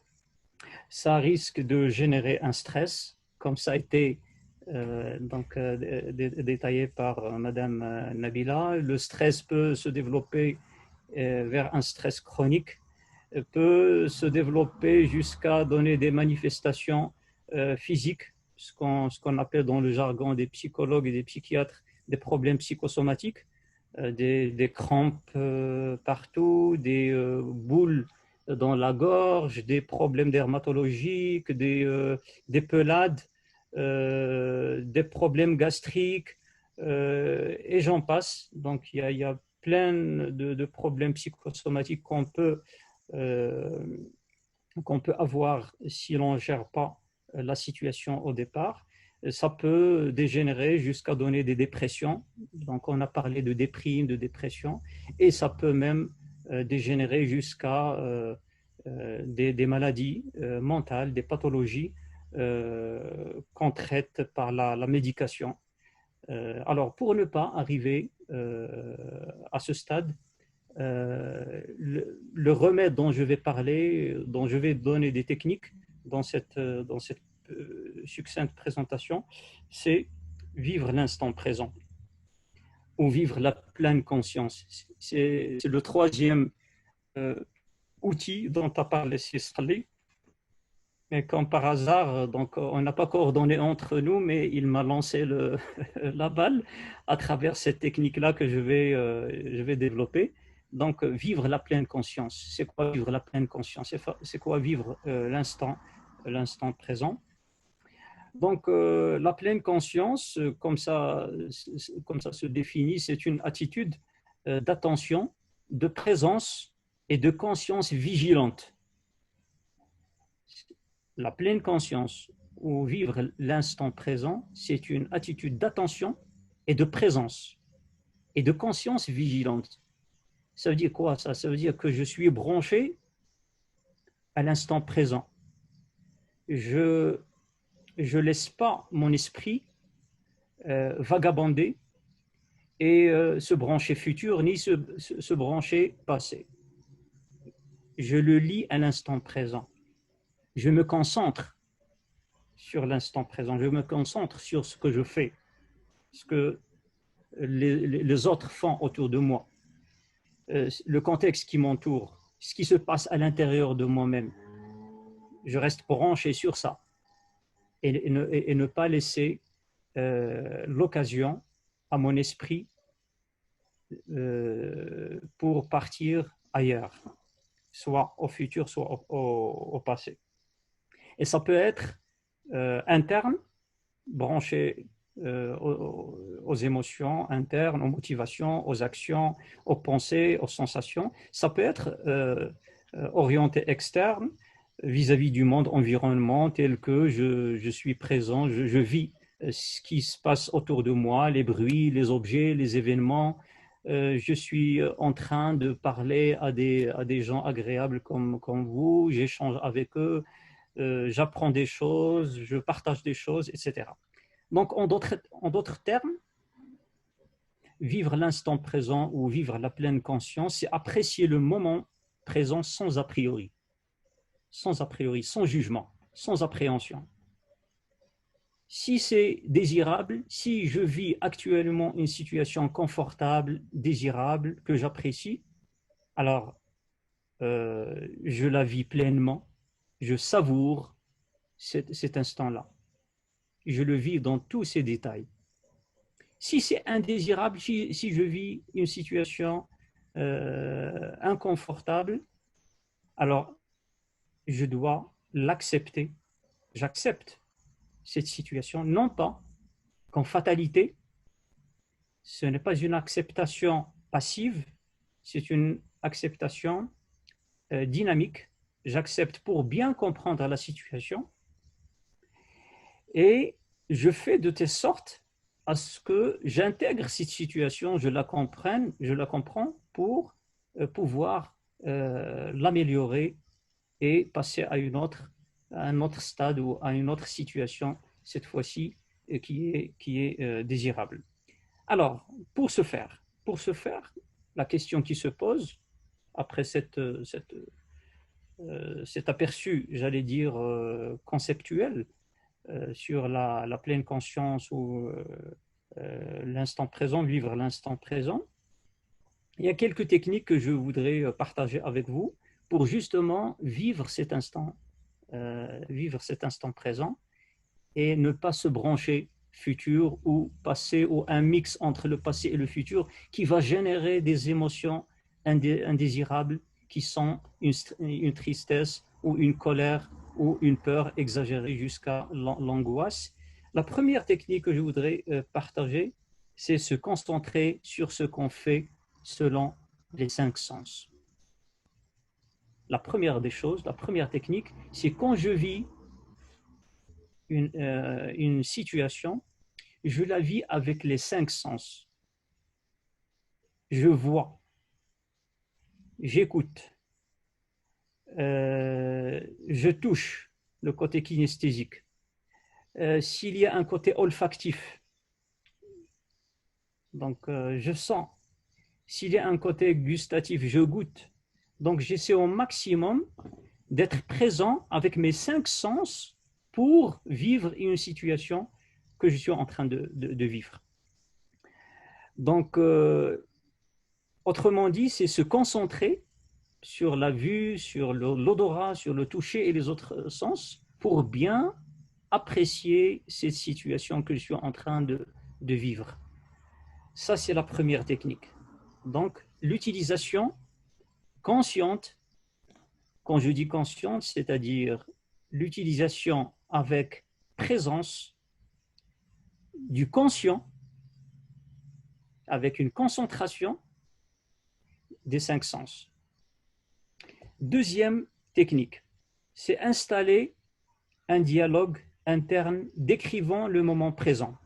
S5: ça risque de générer un stress, comme ça a été détaillé par Madame Nabila. Le stress peut se développer vers un stress chronique, peut se développer jusqu'à donner des manifestations physiques, ce qu'on appelle dans le jargon des psychologues et des psychiatres des problèmes psychosomatiques, des crampes partout, des boules dans la gorge, des problèmes dermatologiques, des pelades, des problèmes gastriques, et j'en passe. Donc, il y a plein de problèmes psychosomatiques qu'on peut avoir si l'on ne gère pas la situation au départ. Ça peut dégénérer jusqu'à donner des dépressions. Donc, on a parlé de déprime, de dépression, et ça peut même dégénérer jusqu'à des maladies mentales, des pathologies qu'on traite par la médication. Alors, pour ne pas arriver à ce stade, le remède dont je vais parler, dont je vais donner des techniques dans cette succincte présentation, c'est vivre l'instant présent ou vivre la pleine conscience. C'est le troisième outil dont a parlé Salih. Et comme par hasard, donc on n'a pas coordonné entre nous, mais il m'a lancé la balle à travers cette technique-là que je vais développer. Donc, vivre la pleine conscience. C'est quoi vivre la pleine conscience? C'est quoi vivre l'instant présent? Donc, la pleine conscience, comme ça se définit, c'est une attitude d'attention, de présence et de conscience vigilante. La pleine conscience ou vivre l'instant présent, c'est une attitude d'attention et de présence et de conscience vigilante. Ça veut dire quoi ça? Ça veut dire que je suis branché à l'instant présent. Je laisse pas mon esprit vagabonder et se brancher futur ni se brancher passé. Je le lis à l'instant présent. Je me concentre sur l'instant présent. Je me concentre sur ce que je fais, ce que les autres font autour de moi, le contexte qui m'entoure, ce qui se passe à l'intérieur de moi-même. Je reste branché sur ça et ne pas laisser l'occasion à mon esprit pour partir ailleurs, soit au futur, soit au passé. Et ça peut être interne, branché aux émotions internes, aux motivations, aux actions, aux pensées, aux sensations. Ça peut être orienté externe, vis-à-vis du monde environnement tel que je suis présent, je vis ce qui se passe autour de moi, les bruits, les objets, les événements. Je suis en train de parler à des gens agréables comme vous, j'échange avec eux, j'apprends des choses, je partage des choses, etc. Donc, en d'autres termes, vivre l'instant présent ou vivre la pleine conscience, c'est apprécier le moment présent sans a priori, sans jugement, sans appréhension. Si c'est désirable, si je vis actuellement une situation confortable, désirable, que j'apprécie, alors je la vis pleinement, je savoure cet instant-là. Je le vis dans tous ses détails. Si c'est indésirable, si je vis une situation inconfortable, alors je dois l'accepter. J'accepte cette situation, non pas qu'en fatalité, ce n'est pas une acceptation passive, c'est une acceptation dynamique. J'accepte pour bien comprendre la situation et je fais de telle sorte à ce que j'intègre cette situation, je la comprends pour pouvoir l'améliorer et passer à un autre stade ou à une autre situation, cette fois-ci, qui est désirable. Alors, pour ce faire, la question qui se pose, après cet aperçu, j'allais dire, conceptuel, sur la pleine conscience ou l'instant présent, vivre l'instant présent, il y a quelques techniques que je voudrais partager avec vous pour justement vivre cet instant présent et ne pas se brancher futur ou passé ou un mix entre le passé et le futur qui va générer des émotions indésirables qui sont une tristesse ou une colère ou une peur exagérée jusqu'à l'angoisse. La première technique que je voudrais partager, c'est se concentrer sur ce qu'on fait selon les 5 sens. La première des choses, la première technique, c'est quand je vis une situation, je la vis avec les 5 sens. Je vois, j'écoute, je touche, le côté kinesthésique. S'il y a un côté olfactif, donc je sens. S'il y a un côté gustatif, je goûte. Donc j'essaie au maximum d'être présent avec mes 5 sens pour vivre une situation que je suis en train de vivre. Donc, autrement dit, c'est se concentrer sur la vue, sur l'odorat, sur le toucher et les autres sens pour bien apprécier cette situation que je suis en train de vivre. Ça, c'est la première technique. Donc, l'utilisation consciente, quand je dis consciente, c'est-à-dire l'utilisation avec présence du conscient, avec une concentration des 5 sens. Deuxième technique, c'est installer un dialogue interne décrivant le moment présent,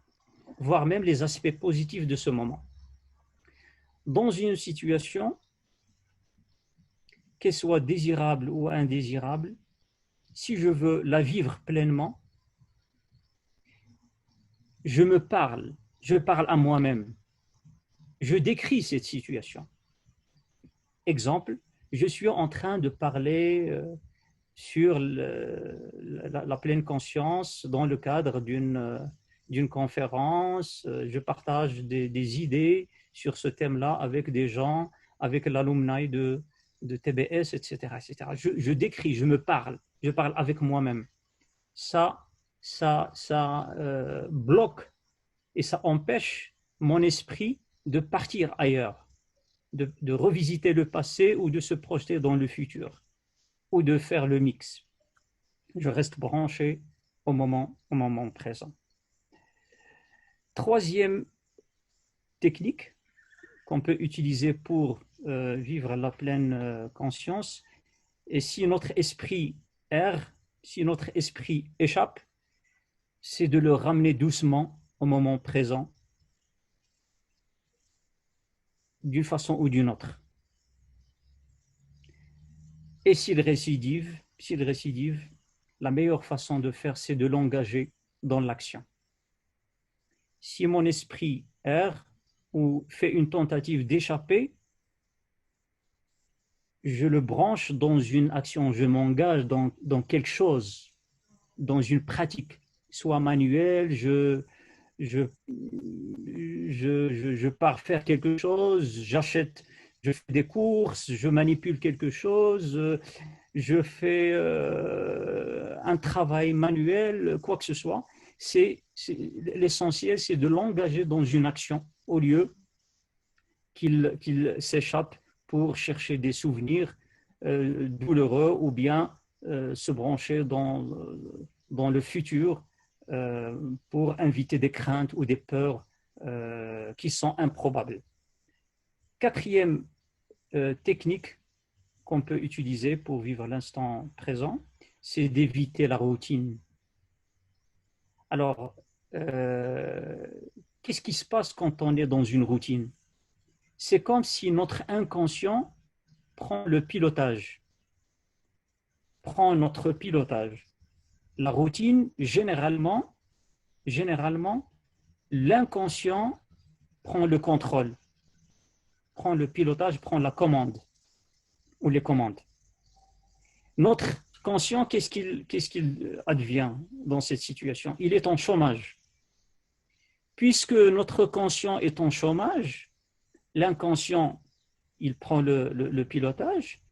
S5: voire même les aspects positifs de ce moment. Dans une situation, qu'elle soit désirable ou indésirable, si je veux la vivre pleinement, je parle à moi-même, je décris cette situation. Exemple, je suis en train de parler sur la pleine conscience dans le cadre d'une conférence. Je partage des idées sur ce thème-là avec des gens, avec l'alumni de TBS, etc. etc. Je décris, je parle avec moi-même. Ça bloque et ça empêche mon esprit de partir ailleurs, de revisiter le passé ou de se projeter dans le futur, ou de faire le mix. Je reste branché au moment présent. Troisième technique qu'on peut utiliser pour vivre la pleine conscience, et si notre esprit erre, si notre esprit échappe, c'est de le ramener doucement au moment présent, d'une façon ou d'une autre. Et s'il récidive, la meilleure façon de faire, c'est de l'engager dans l'action. Si mon esprit erre ou fait une tentative d'échapper, je le branche dans une action, je m'engage dans quelque chose, dans une pratique, soit manuelle, je pars faire quelque chose, j'achète, je fais des courses, je manipule quelque chose, je fais un travail manuel, quoi que ce soit. L'essentiel, c'est de l'engager dans une action au lieu qu'il s'échappe pour chercher des souvenirs douloureux ou bien se brancher dans le futur pour inviter des craintes ou des peurs qui sont improbables. Quatrième technique qu'on peut utiliser pour vivre l'instant présent, c'est d'éviter la routine. Alors, qu'est-ce qui se passe quand on est dans une routine? C'est comme si notre inconscient prend le pilotage, prend notre pilotage. La routine, généralement, l'inconscient prend le contrôle, prend le pilotage, prend la commande ou les commandes. Notre conscient, qu'est-ce qu'il advient dans cette situation? Il est en chômage. Puisque notre conscient est en chômage, l'inconscient, il prend le pilotage.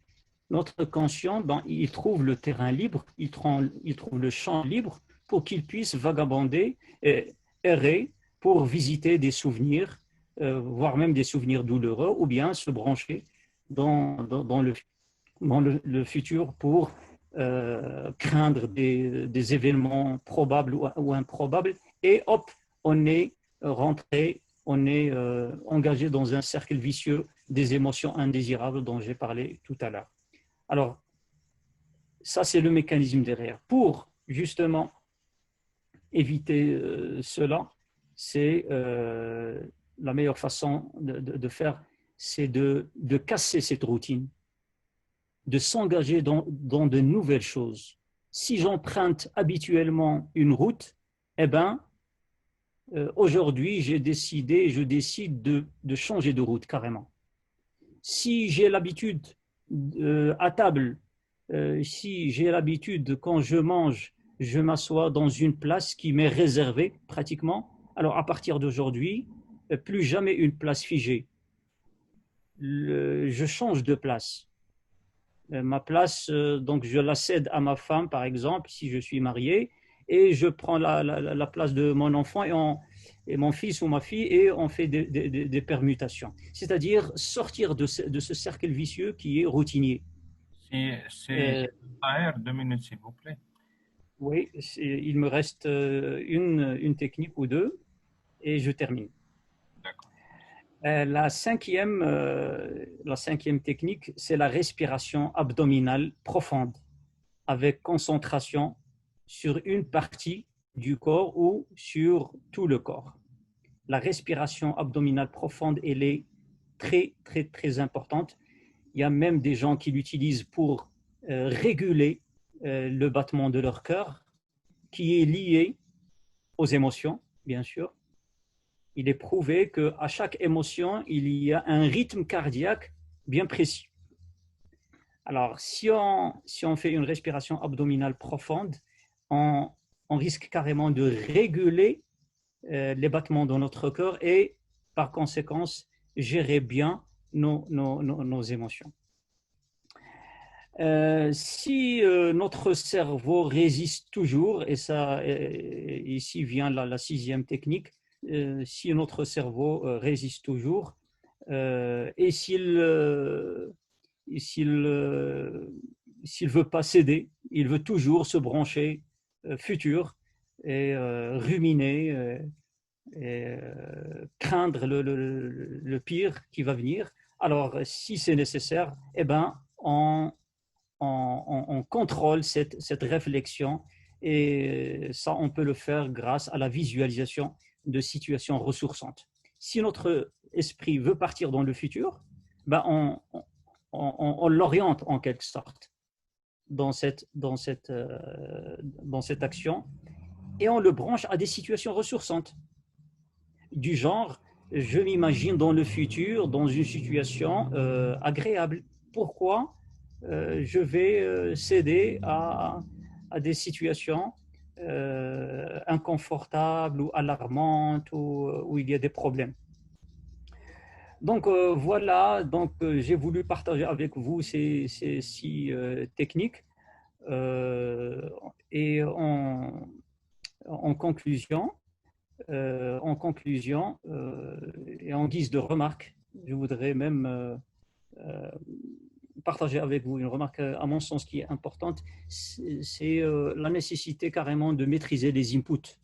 S5: Notre conscient, il trouve le terrain libre, il trouve le champ libre pour qu'il puisse vagabonder et errer pour visiter des souvenirs, voire même des souvenirs douloureux, ou bien se brancher dans le futur pour craindre des événements probables ou improbables et hop, on est rentré, on est engagé dans un cercle vicieux des émotions indésirables dont j'ai parlé tout à l'heure. Alors, ça, c'est le mécanisme derrière. Pour justement éviter cela, c'est la meilleure façon de faire, c'est de casser cette routine, de s'engager dans de nouvelles choses. Si j'emprunte habituellement une route, eh ben, aujourd'hui, je décide de changer de route carrément. Si j'ai l'habitude à table, si j'ai l'habitude quand je mange, je m'assois dans une place qui m'est réservée pratiquement, alors à partir d'aujourd'hui, plus jamais une place figée. Je change de place. Ma place, donc je la cède à ma femme, par exemple, si je suis marié, et je prends la place de mon enfant et mon fils ou ma fille, et on fait des permutations. C'est-à-dire sortir de ce cercle vicieux qui est routinier.
S1: C'est 2 minutes, s'il vous plaît.
S5: Oui, il me reste une technique ou deux, et je termine.
S1: D'accord.
S5: La cinquième technique, c'est la respiration abdominale profonde, avec concentration sur une partie du corps ou sur tout le corps. La respiration abdominale profonde, elle est très, très, très importante. Il y a même des gens qui l'utilisent pour réguler le battement de leur cœur, qui est lié aux émotions, bien sûr. Il est prouvé qu'à chaque émotion, il y a un rythme cardiaque bien précis. Alors, si on fait une respiration abdominale profonde, on risque carrément de réguler les battements de notre cœur et, par conséquence, gérer bien nos émotions. Si notre cerveau résiste toujours, et ça, ici vient la sixième technique, si notre cerveau résiste toujours, et s'il veut pas céder, il veut toujours se brancher futur et ruminer et craindre le pire qui va venir. Alors, si c'est nécessaire, eh ben, on contrôle cette réflexion, et ça, on peut le faire grâce à la visualisation de situations ressourçantes. Si notre esprit veut partir dans le futur, ben on l'oriente en quelque sorte dans cette action, et on le branche à des situations ressourçantes du genre, je m'imagine dans le futur dans une situation agréable. Pourquoi je vais céder à des situations inconfortables ou alarmantes où il y a des problèmes? Donc voilà, donc j'ai voulu partager avec vous ces 6 techniques. Et en conclusion, et en guise de remarque, je voudrais même partager avec vous une remarque, à mon sens, qui est importante, c'est la nécessité carrément de maîtriser les inputs.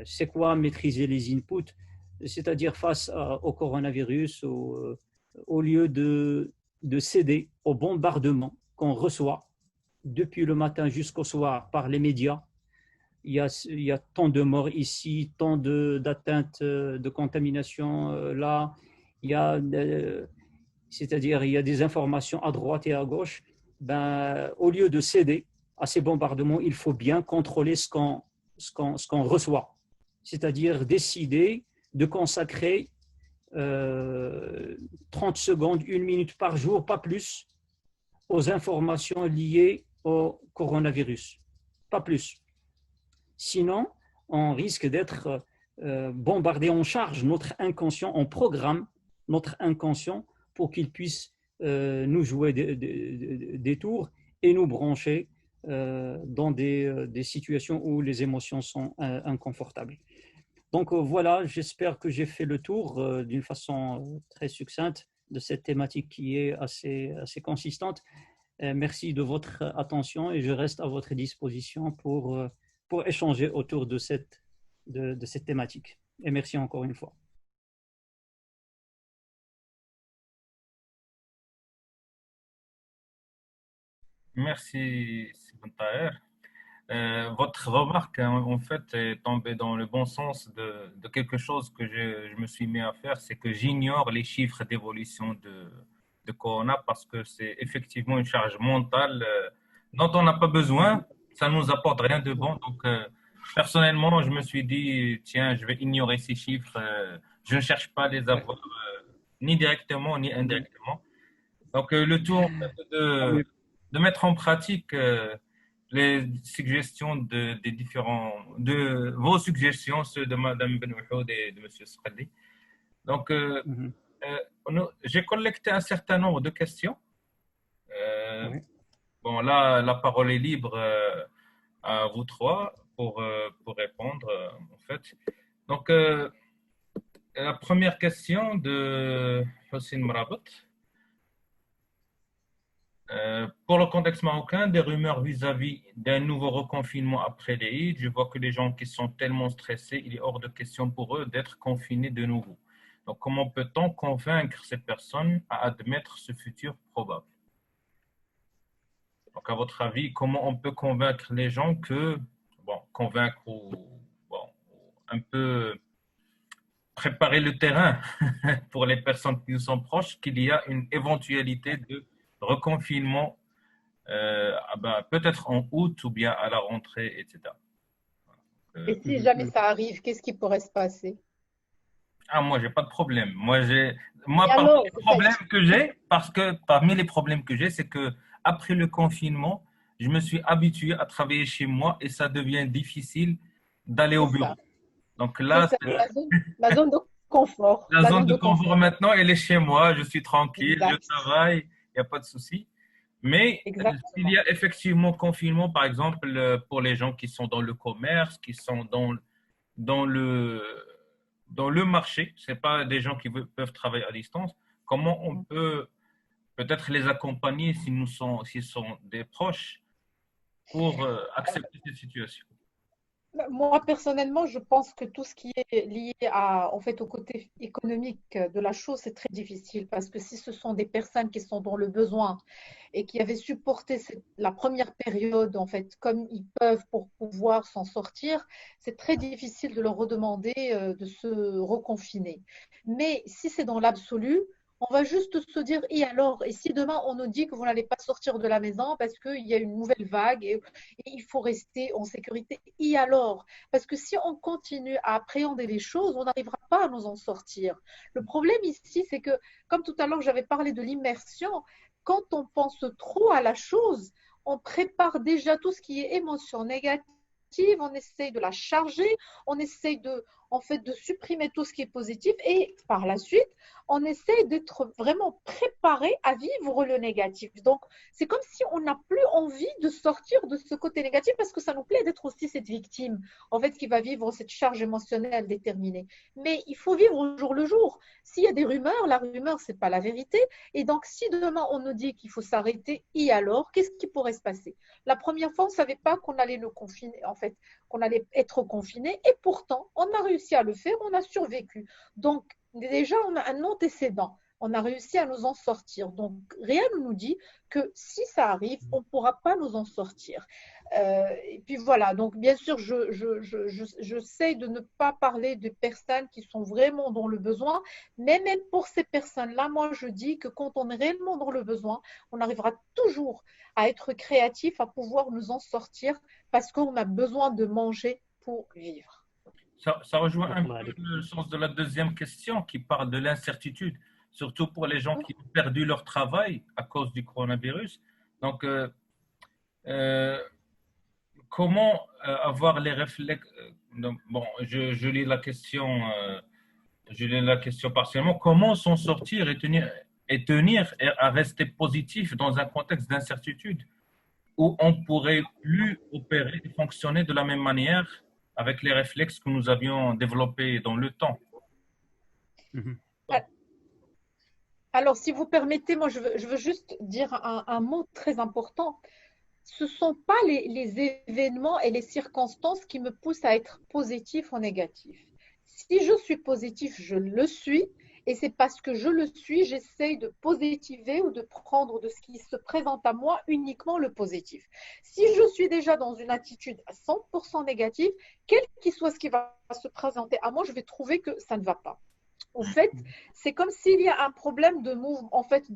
S5: C'est quoi maîtriser les inputs? C'est-à-dire face au coronavirus, au lieu de céder au bombardement qu'on reçoit depuis le matin jusqu'au soir par les médias. Il y a tant de morts ici, tant d'atteintes, de contamination là. C'est-à-dire il y a des informations à droite et à gauche. Ben, au lieu de céder à ces bombardements, il faut bien contrôler ce qu'on reçoit. C'est-à-dire décider de consacrer 30 secondes, 1 minute par jour, pas plus, aux informations liées au coronavirus. Pas plus. Sinon, on risque d'être bombardé. On charge notre inconscient, on programme notre inconscient pour qu'il puisse nous jouer des tours et nous brancher dans des situations où les émotions sont inconfortables. Donc voilà, j'espère que j'ai fait le tour d'une façon très succincte de cette thématique qui est assez consistante. Merci de votre attention et je reste à votre disposition pour pour échanger autour de cette thématique. Et merci encore une fois.
S1: Merci, Sibon Taher. Votre remarque, hein, en fait, est tombée dans le bon sens de quelque chose que je me suis mis à faire, c'est que j'ignore les chiffres d'évolution de Corona parce que c'est effectivement une charge mentale dont on n'a pas besoin, ça ne nous apporte rien de bon. Donc, personnellement, je me suis dit, tiens, je vais ignorer ces chiffres, je ne cherche pas à les avoir ni directement ni indirectement. Donc, le tout, en fait, de mettre en pratique les suggestions des de vos suggestions, ceux de Madame Benouhoud et de Monsieur Sradi. Donc, j'ai collecté un certain nombre de questions.
S5: Oui.
S1: Bon, là, la parole est libre à vous trois pour répondre, en fait. Donc, la première question de Hossein Mrabat. Pour le contexte marocain, des rumeurs vis-à-vis d'un nouveau reconfinement après les Eid, je vois que les gens qui sont tellement stressés, il est hors de question pour eux d'être confinés de nouveau. Donc, comment peut-on convaincre ces personnes à admettre ce futur probable? Donc, à votre avis, comment on peut convaincre les gens que, bon, convaincre ou bon, un peu préparer le terrain pour les personnes qui nous sont proches qu'il y a une éventualité de reconfinement peut-être en août ou bien à la rentrée, etc.
S3: Et si jamais ça arrive, qu'est-ce qui pourrait se passer?
S1: Moi, j'ai pas de problème.
S3: Et
S1: Parmi
S3: alors,
S1: les problèmes que j'ai, parce que parmi les problèmes que j'ai, c'est que après le confinement, je me suis habitué à travailler chez moi et ça devient difficile d'aller au
S3: c'est
S1: bureau.
S3: ça.
S1: Donc
S3: C'est
S1: là,
S3: ça, la zone de confort.
S1: la
S3: La
S1: zone
S3: zone
S1: de
S3: de
S1: confort
S3: confort.
S1: maintenant, elle est chez moi. Je suis tranquille, je
S3: Exact.
S1: travaille, il n'y a pas de souci. Mais s'il y
S3: Exactement.
S1: a effectivement confinement, par exemple, pour les gens qui sont dans le commerce, qui sont dans le, dans le marché, ce n'est pas des gens qui peuvent travailler à distance, comment on peut peut-être les accompagner s'ils sont des proches pour accepter cette situation?
S3: Moi, personnellement, je pense que tout ce qui est lié en fait, au côté économique de la chose, c'est très difficile parce que si ce sont des personnes qui sont dans le besoin et qui avaient supporté la première période, en fait, comme ils peuvent pour pouvoir s'en sortir, c'est très difficile de leur redemander de se reconfiner. Mais si c'est dans l'absolu, on va juste se dire, et alors, et si demain on nous dit que vous n'allez pas sortir de la maison parce qu'il y a une nouvelle vague et il faut rester en sécurité. Et alors? Parce que si on continue à appréhender les choses, on n'arrivera pas à nous en sortir. Le problème ici, c'est que, comme tout à l'heure, j'avais parlé de l'immersion, quand on pense trop à la chose, on prépare déjà tout ce qui est émotion négative, on essaye de la charger, on essaye en fait, de supprimer tout ce qui est positif et par la suite, on essaye d'être vraiment préparé à vivre le négatif. Donc, c'est comme si on n'a plus envie de sortir de ce côté négatif parce que ça nous plaît d'être aussi cette victime, en fait, qui va vivre cette charge émotionnelle déterminée. Mais il faut vivre au jour le jour. S'il y a des rumeurs, la rumeur, ce n'est pas la vérité. Et donc, si demain, on nous dit qu'il faut s'arrêter, et alors, qu'est-ce qui pourrait se passer? La première fois, on ne savait pas qu'on allait le confiner, en fait, qu'on allait être confiné. Et pourtant, on a réussi à le faire, on a survécu. Donc, déjà, on a un antécédent. On a réussi à nous en sortir. Donc, rien ne nous dit que si ça arrive, on ne pourra pas nous en sortir. Et puis voilà, donc bien sûr, j'essaie de ne pas parler de personnes qui sont vraiment dans le besoin, mais même pour ces personnes-là, moi je dis que quand on est réellement dans le besoin, on arrivera toujours à être créatif, à pouvoir nous en sortir parce qu'on a besoin de manger pour vivre.
S1: Ça rejoint un peu le sens de la deuxième question qui parle de l'incertitude, surtout pour les gens qui ont perdu leur travail à cause du coronavirus. Donc, comment avoir les réflexes bon, je lis la question, partiellement. Comment s'en sortir et à rester positif dans un contexte d'incertitude où on pourrait plus opérer et fonctionner de la même manière avec les réflexes que nous avions développés dans le temps?
S3: Alors, si vous permettez, moi, je veux juste dire un mot très important. ce ne sont pas les événements et les circonstances qui me poussent à être positif ou négatif. Si je suis positif, je le suis. Et c'est parce que je le suis, j'essaye de positiver ou de prendre de ce qui se présente à moi uniquement le positif. Si je suis déjà dans une attitude à 100% négative, quel qu'il soit ce qui va se présenter à moi, je vais trouver que ça ne va pas. En fait, c'est comme s'il y a un problème de mouvement, en fait,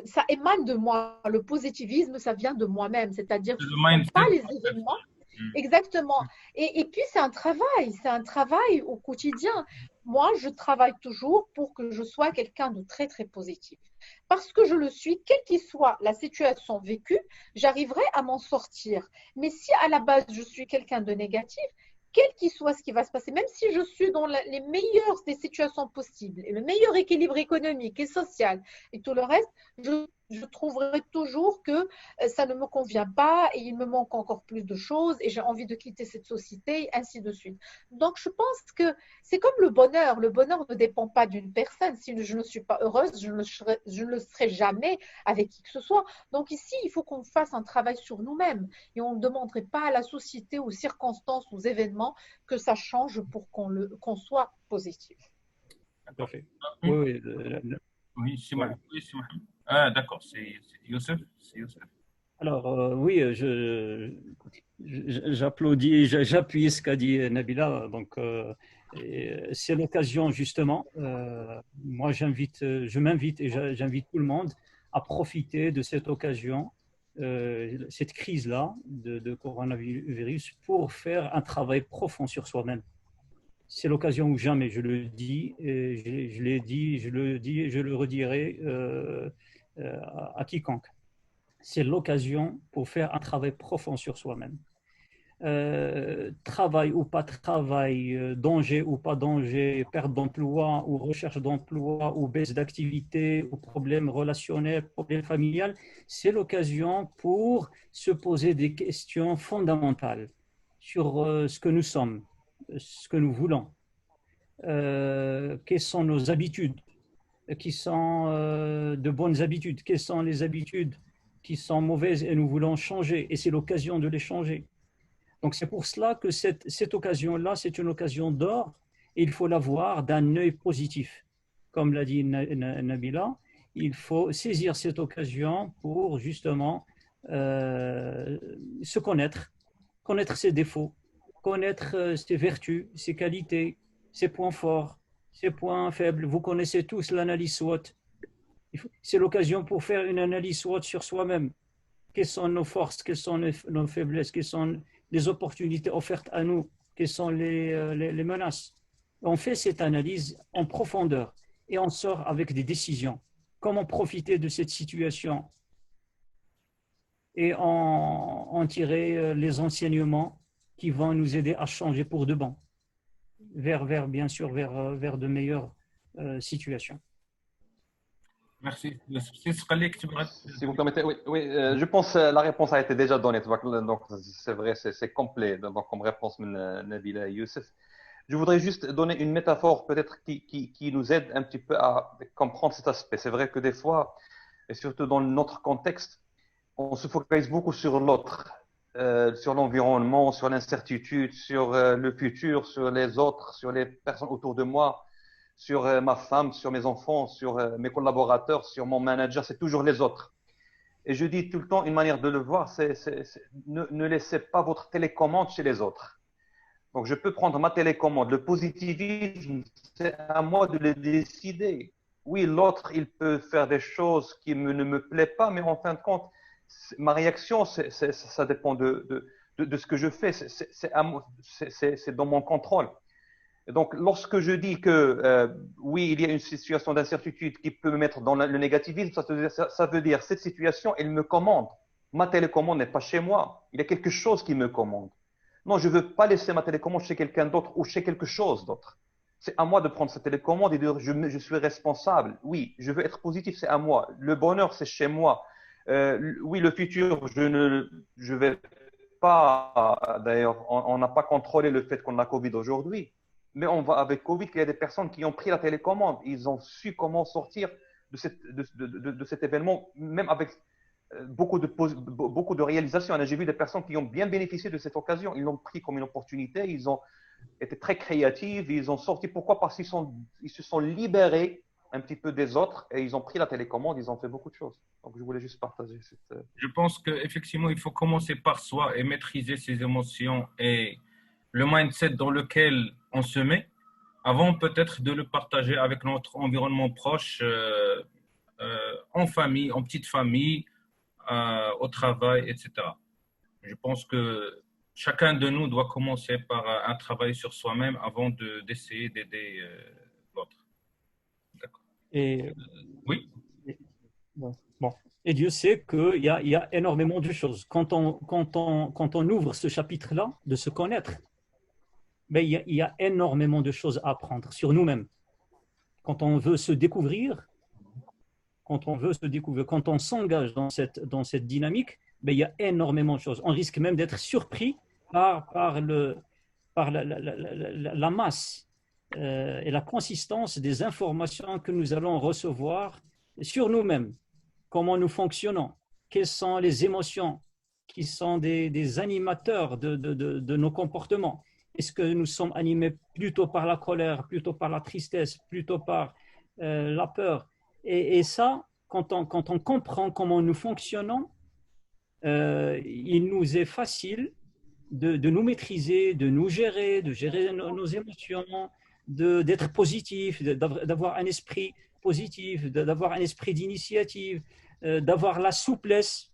S3: ça émane de moi. Le positivisme, ça vient de moi-même, c'est-à-dire ce
S1: Le
S3: ne sont pas
S1: mindset.
S3: les événements. Exactement. Et puis, c'est un travail au quotidien. Moi, je travaille toujours pour que je sois quelqu'un de très, très positif. Parce que je le suis, quelle qu'il soit la situation vécue, j'arriverai à m'en sortir. Mais si à la base, je suis quelqu'un de négatif, quel qu'il soit ce qui va se passer, même si je suis dans les meilleures des situations possibles, et le meilleur équilibre économique et social et tout le reste, je trouverai toujours que ça ne me convient pas et il me manque encore plus de choses et j'ai envie de quitter cette société, ainsi de suite. Donc, je pense que c'est comme le bonheur. Le bonheur ne dépend pas d'une personne. Si je ne suis pas heureuse, je ne le serai jamais avec qui que ce soit. Donc, ici, il faut qu'on fasse un travail sur nous-mêmes et on ne demanderait pas à la société, aux circonstances, aux événements que ça change pour qu'on soit positif.
S5: Tout à fait. Oui,
S1: Oui, c'est
S5: voilà.
S1: oui, c'est Mohamed. Ah, d'accord, c'est Youssef. C'est Youssef.
S5: Alors, oui, j'applaudis, j'appuie ce qu'a dit Nabila. Donc, c'est l'occasion, justement. Moi, je m'invite et j'invite tout le monde à profiter de cette occasion, cette crise-là de coronavirus, pour faire un travail profond sur soi-même. C'est l'occasion ou jamais, je le dis, et je l'ai dit, je le dis et je le redirai à quiconque. C'est l'occasion pour faire un travail profond sur soi-même. Travail ou pas travail, danger ou pas danger, perte d'emploi ou recherche d'emploi ou baisse d'activité ou problème relationnel, problème familial, c'est l'occasion pour se poser des questions fondamentales sur ce que nous sommes, ce que nous voulons, quelles sont nos habitudes, qui sont de bonnes habitudes, quelles sont les habitudes qui sont mauvaises et nous voulons changer, et c'est l'occasion de les changer. Donc c'est pour cela que cette occasion-là, c'est une occasion d'or, et il faut la voir d'un œil positif. Comme l'a dit Nabila, il faut saisir cette occasion pour justement se connaître ses défauts, connaître ses vertus, ses qualités, ses points forts, ses points faibles. Vous connaissez tous l'analyse SWOT. C'est l'occasion pour faire une analyse SWOT sur soi-même. Quelles sont nos forces, quelles sont nos faiblesses, quelles sont les opportunités offertes à nous, quelles sont les menaces. On fait cette analyse en profondeur et on sort avec des décisions. Comment profiter de cette situation et en tirer les enseignements qui vont nous aider à changer pour de bon, bien sûr, vers de meilleures situations.
S1: Merci. C'est ce que tu me
S4: Si vous permettez, oui, je pense que la réponse a été déjà donnée. Donc, c'est vrai, c'est complet donc, comme réponse, Nabila et Youssef. Je voudrais juste donner une métaphore peut-être qui nous aide un petit peu à comprendre cet aspect. C'est vrai que des fois, et surtout dans notre contexte, on se focalise beaucoup sur l'autre, sur l'environnement, sur l'incertitude, sur le futur, sur les autres, sur les personnes autour de moi, sur ma femme, sur mes enfants, sur mes collaborateurs, sur mon manager. C'est toujours les autres. Et je dis tout le temps, une manière de le voir, ne laissez pas votre télécommande chez les autres. Donc, je peux prendre ma télécommande. Le positivisme, c'est à moi de le décider. Oui, l'autre, il peut faire des choses qui ne me plaisent pas, mais en fin de compte, ma réaction, ça dépend de ce que je fais. C'est dans mon contrôle. Et donc, lorsque je dis que oui, il y a une situation d'incertitude qui peut me mettre dans le négativisme, ça veut dire cette situation, elle me commande. Ma télécommande n'est pas chez moi. Il y a quelque chose qui me commande. Non, je ne veux pas laisser ma télécommande chez quelqu'un d'autre ou chez quelque chose d'autre. C'est à moi de prendre cette télécommande et de dire je suis responsable. Oui, je veux être positif, c'est à moi. Le bonheur, c'est chez moi. Oui, le futur, je vais pas. D'ailleurs, on n'a pas contrôlé le fait qu'on a Covid aujourd'hui. Mais on va avec Covid qu'il y a des personnes qui ont pris la télécommande. Ils ont su comment sortir de cet événement, même avec beaucoup de réalisations. J'ai vu des personnes qui ont bien bénéficié de cette occasion. Ils l'ont pris comme une opportunité. Ils ont été très créatifs. Ils ont sorti. Pourquoi? Parce qu'ils se sont libérés un petit peu des autres et ils ont pris la télécommande. Ils ont fait beaucoup de choses. Donc, je voulais juste partager cette…
S1: Je pense qu'effectivement, il faut commencer par soi et maîtriser ses émotions et le mindset dans lequel on se met avant peut-être de le partager avec notre environnement proche, en famille, en petite famille, au travail, etc. Je pense que chacun de nous doit commencer par un travail sur soi-même avant d'essayer d'aider l'autre. D'accord.
S5: Et,
S1: Oui.
S5: bon. Et Dieu sait qu'il y a énormément de choses. Quand on ouvre ce chapitre-là, de se connaître, mais il y a énormément de choses à apprendre sur nous-mêmes. Quand on veut se découvrir, quand on s'engage dans cette dynamique, ben, il y a énormément de choses. On risque même d'être surpris par la masse et la consistance des informations que nous allons recevoir sur nous-mêmes, comment nous fonctionnons, quelles sont les émotions qui sont des animateurs de nos comportements. Est-ce que nous sommes animés plutôt par la colère, plutôt par la tristesse, plutôt par la peur? Et ça, quand on comprend comment nous fonctionnons, il nous est facile de nous maîtriser, de nous gérer, de gérer nos émotions, d'être positif, d'avoir un esprit positif, d'avoir un esprit d'initiative, d'avoir la souplesse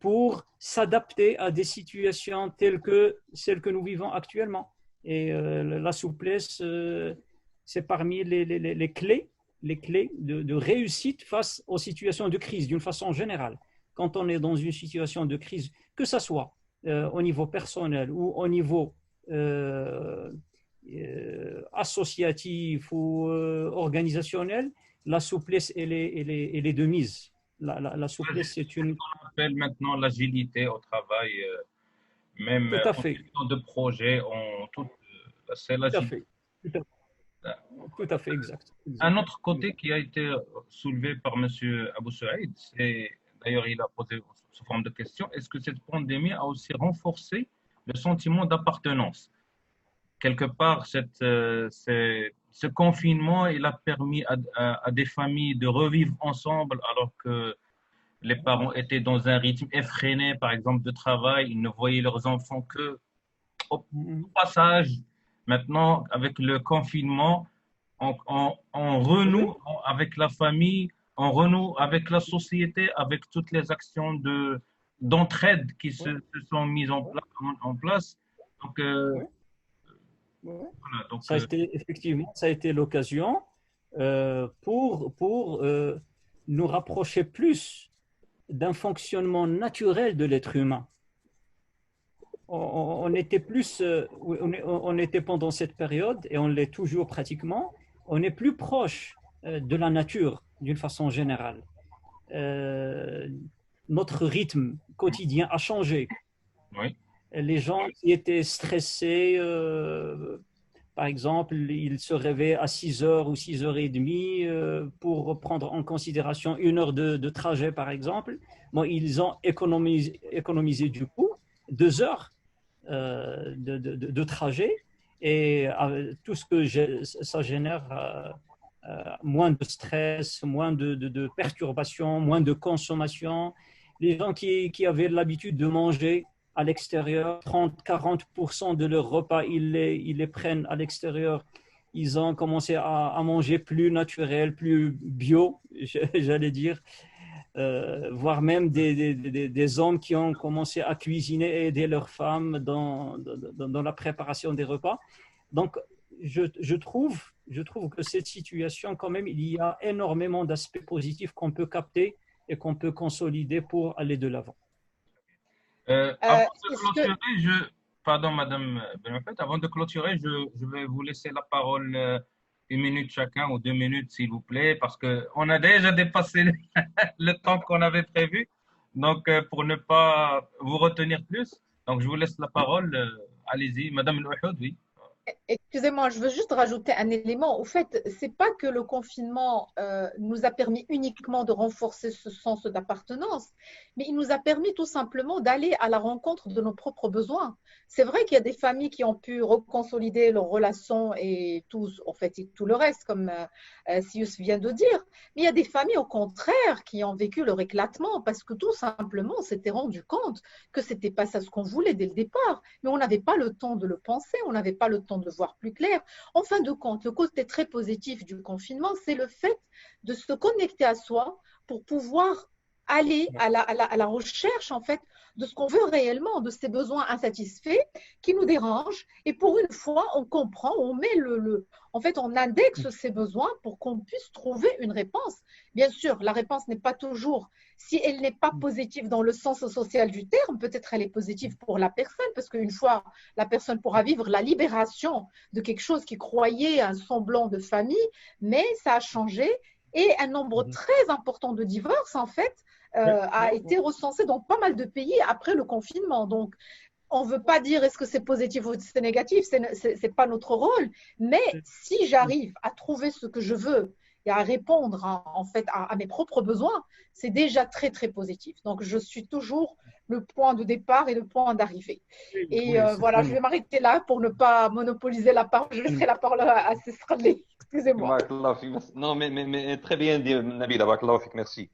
S5: pour s'adapter à des situations telles que celles que nous vivons actuellement. Et la souplesse, c'est parmi les clés de réussite face aux situations de crise d'une façon générale. Quand on est dans une situation de crise, que ce soit au niveau personnel ou au niveau associatif ou organisationnel, la souplesse, elle est de mise. La souplesse, c'est une…
S1: On appelle maintenant l'agilité au travail, même
S5: Tout à
S1: en
S5: fait.
S1: gestion de projet, c'est l'agilité.
S5: Tout à fait, exact.
S1: Un autre côté qui a été soulevé par M. Abou Saïd, c'est d'ailleurs il a posé sous forme de question, est-ce que cette pandémie a aussi renforcé le sentiment d'appartenance? Quelque part, ce confinement, il a permis à des familles de revivre ensemble alors que les parents étaient dans un rythme effréné, par exemple, de travail, ils ne voyaient leurs enfants que au passage. Maintenant, avec le confinement, on renoue avec la famille, on renoue avec la société, avec toutes les actions d'entraide qui se sont mises en place. Donc, voilà, donc,
S5: ça a été, effectivement, ça a été l'occasion pour nous rapprocher plus d'un fonctionnement naturel de l'être humain. On était plus, on était pendant cette période, et on l'est toujours pratiquement, on est plus proche de la nature d'une façon générale. Notre rythme quotidien a changé.
S1: oui.
S5: Les gens qui étaient stressés, par exemple, ils se réveillaient à 6h ou 6h30 pour prendre en considération 1 heure de trajet, par exemple. Bon, ils ont économisé du coup 2 heures de trajet, et tout ce que ça génère, moins de stress, moins de perturbations, moins de consommation. Les gens qui avaient l'habitude de manger à l'extérieur, 30-40% de leurs repas, ils les prennent à l'extérieur. Ils ont commencé à manger plus naturel, plus bio, j'allais dire, voire même des hommes qui ont commencé à cuisiner et aider leurs femmes dans la préparation des repas. Donc, je trouve que cette situation, quand même, il y a énormément d'aspects positifs qu'on peut capter et qu'on peut consolider pour aller de l'avant.
S1: Avant de clôturer, pardon Madame Benafet, avant de clôturer, je vais vous laisser la parole 1 minute chacun ou 2 minutes s'il vous plaît, parce qu'on a déjà dépassé le temps qu'on avait prévu. Donc, pour ne pas vous retenir plus, donc je vous laisse la parole. Allez-y, Madame El Ouhoud, oui.
S3: Excusez-moi, je veux juste rajouter un élément. Au fait, c'est pas que le confinement nous a permis uniquement de renforcer ce sens d'appartenance, mais il nous a permis tout simplement d'aller à la rencontre de nos propres besoins. C'est vrai qu'il y a des familles qui ont pu reconsolider leurs relations et tout, en fait, et tout le reste, comme Sius vient de dire. Mais il y a des familles, au contraire, qui ont vécu leur éclatement parce que tout simplement, on s'était rendu compte que c'était pas ça ce qu'on voulait dès le départ, mais on n'avait pas le temps de le penser, on n'avait pas le temps de voir plus clair. En fin de compte, le côté très positif du confinement, c'est le fait de se connecter à soi pour pouvoir aller à la recherche en fait de ce qu'on veut réellement, de ces besoins insatisfaits qui nous dérangent. Et pour une fois, on comprend, on met en fait, on indexe ces besoins pour qu'on puisse trouver une réponse. Bien sûr, la réponse n'est pas toujours, si elle n'est pas positive dans le sens social du terme, peut-être elle est positive pour la personne, parce qu'une fois, la personne pourra vivre la libération de quelque chose qui croyait un semblant de famille, mais ça a changé. Et un nombre très important de divorces, en fait, a été recensé dans pas mal de pays après le confinement. Donc, on ne veut pas dire est-ce que c'est positif ou c'est négatif, ce n'est pas notre rôle. Mais si j'arrive à trouver ce que je veux et à répondre en fait à mes propres besoins, c'est déjà très, très positif. Donc, je suis toujours le point de départ et le point d'arrivée. Et voilà, je vais m'arrêter là pour ne pas monopoliser la parole. Je laisserai la parole à Cécile. Excusez-moi.
S4: Non, mais très bien dit, Nabila. Merci.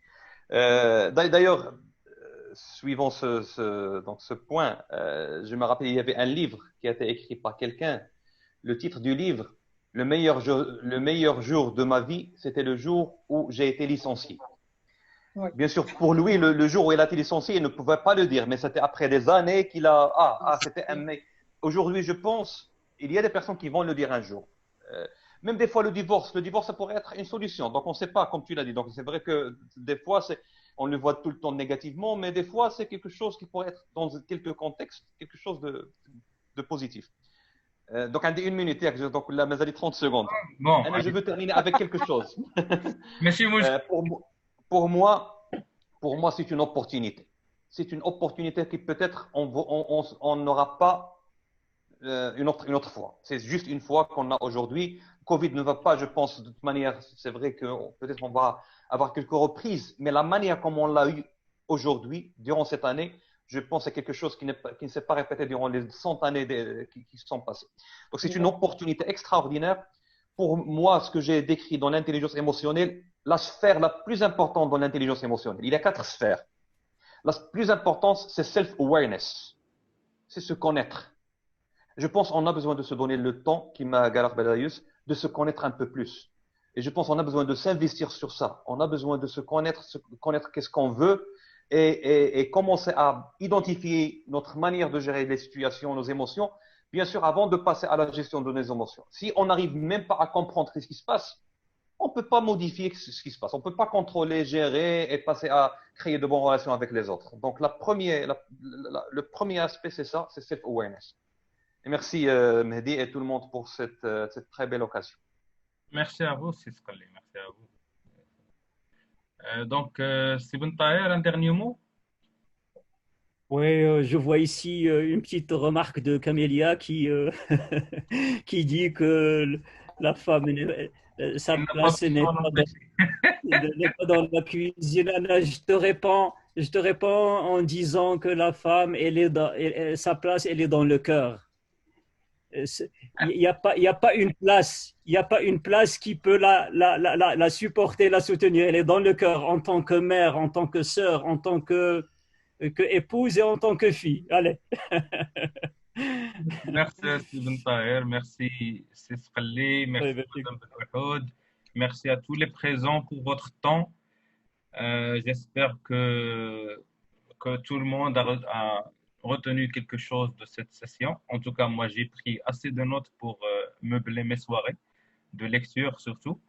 S4: D'ailleurs, suivant ce point, je me rappelle, il y avait un livre qui a été écrit par quelqu'un. Le titre du livre, le meilleur jour de ma vie, c'était le jour où j'ai été licencié.
S3: Oui.
S4: Bien sûr, pour lui, le jour où il a été licencié, il ne pouvait pas le dire, mais c'était après des années qu'il a… c'était un mec. Aujourd'hui, je pense, il y a des personnes qui vont le dire un jour. Même des fois, le divorce, ça pourrait être une solution. Donc, on ne sait pas, comme tu l'as dit. Donc, c'est vrai que des fois, on le voit tout le temps négativement, mais des fois, c'est quelque chose qui pourrait être, dans quelques contextes, quelque chose de positif. Donc, une minute, donc là, mais allez 30 secondes.
S1: Bon,
S4: je veux terminer avec quelque chose.
S1: Monsieur Mouch.
S4: Pour moi, c'est une opportunité. C'est une opportunité qui peut-être on n'aura pas une autre fois. C'est juste une fois qu'on a aujourd'hui. Covid ne va pas, je pense, de toute manière, c'est vrai que peut-être on va avoir quelques reprises, mais la manière comme on l'a eu aujourd'hui, durant cette année, je pense que c'est quelque chose qui ne s'est pas répété durant les 100 années qui sont passées. Donc, c'est une opportunité extraordinaire. Pour moi, ce que j'ai décrit dans l'intelligence émotionnelle, la sphère la plus importante dans l'intelligence émotionnelle, il y a 4 sphères. La plus importante, c'est self-awareness. C'est se connaître. Je pense qu'on a besoin de se donner le temps, qui m'a Galar Belayus, de se connaître un peu plus. Et je pense qu'on a besoin de s'investir sur ça. On a besoin de se connaître qu'est-ce qu'on veut et commencer à identifier notre manière de gérer les situations, nos émotions, bien sûr, avant de passer à la gestion de nos émotions. Si on n'arrive même pas à comprendre ce qui se passe, on ne peut pas modifier ce qui se passe. On ne peut pas contrôler, gérer et passer à créer de bonnes relations avec les autres. Donc, le premier aspect, c'est ça, c'est self-awareness. Et merci Mehdi et tout le monde pour cette très belle occasion.
S1: Merci à vous, Siskali. Merci à vous. Donc, Sibn Taher, un dernier mot?
S5: Oui, je vois ici une petite remarque de Camélia qui, qui dit que la femme, sa place n'est pas dans la cuisine. Là, je te réponds en disant que la femme, sa place, elle est dans le cœur. Il n'y a pas une place qui peut la supporter, la soutenir. Elle est dans le cœur en tant que mère, en tant que sœur, en tant que épouse et en tant que fille. Allez.
S1: Merci Sibn Taher, merci Siskali, merci Madame Betrahoud, merci à tous les présents pour votre temps. J'espère que tout le monde a retenu quelque chose de cette session. En tout cas, moi, j'ai pris assez de notes pour meubler mes soirées, de lecture surtout.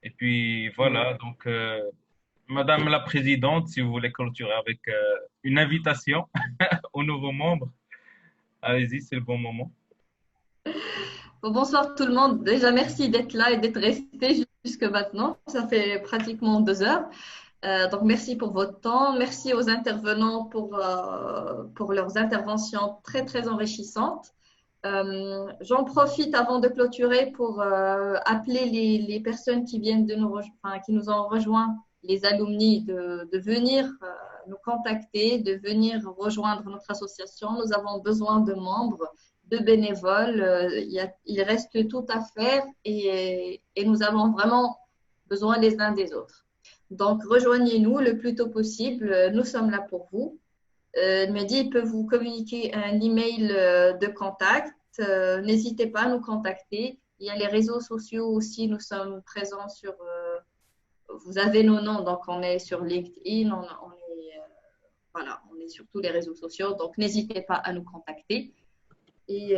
S1: Et puis, voilà, donc, Madame la Présidente, si vous voulez clôturer avec une invitation aux nouveaux membres, allez-y, c'est le bon moment.
S2: Bonsoir tout le monde. Déjà, merci d'être là et d'être resté jusque maintenant. Ça fait pratiquement 2 heures. Donc, merci pour votre temps. Merci aux intervenants pour leurs interventions très, très enrichissantes. J'en profite avant de clôturer pour appeler les personnes qui viennent qui nous ont rejoints, les alumni, de venir nous contacter, de venir rejoindre notre association. Nous avons besoin de membres, de bénévoles. Il reste tout à faire et nous avons vraiment besoin les uns des autres. Donc, rejoignez-nous le plus tôt possible. Nous sommes là pour vous. Mehdi peut vous communiquer un email de contact. N'hésitez pas à nous contacter. Il y a les réseaux sociaux aussi. Nous sommes présents sur. Vous avez nos noms, donc on est sur LinkedIn, on est sur tous les réseaux sociaux. Donc n'hésitez pas à nous contacter. Et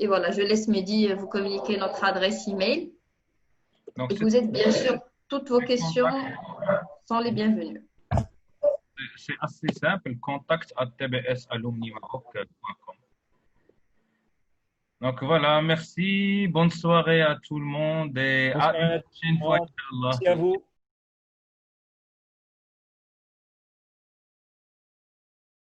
S2: voilà, je laisse Mehdi vous communiquer notre adresse email.
S1: Donc,
S2: et vous êtes bien sûr, toutes vos questions sont les bienvenues.
S1: C'est assez simple, contact@tbsalumnimaroc.com. Donc voilà, merci, bonne soirée à tout le monde et à une prochaine fois, Inch'Allah.
S5: Merci à vous.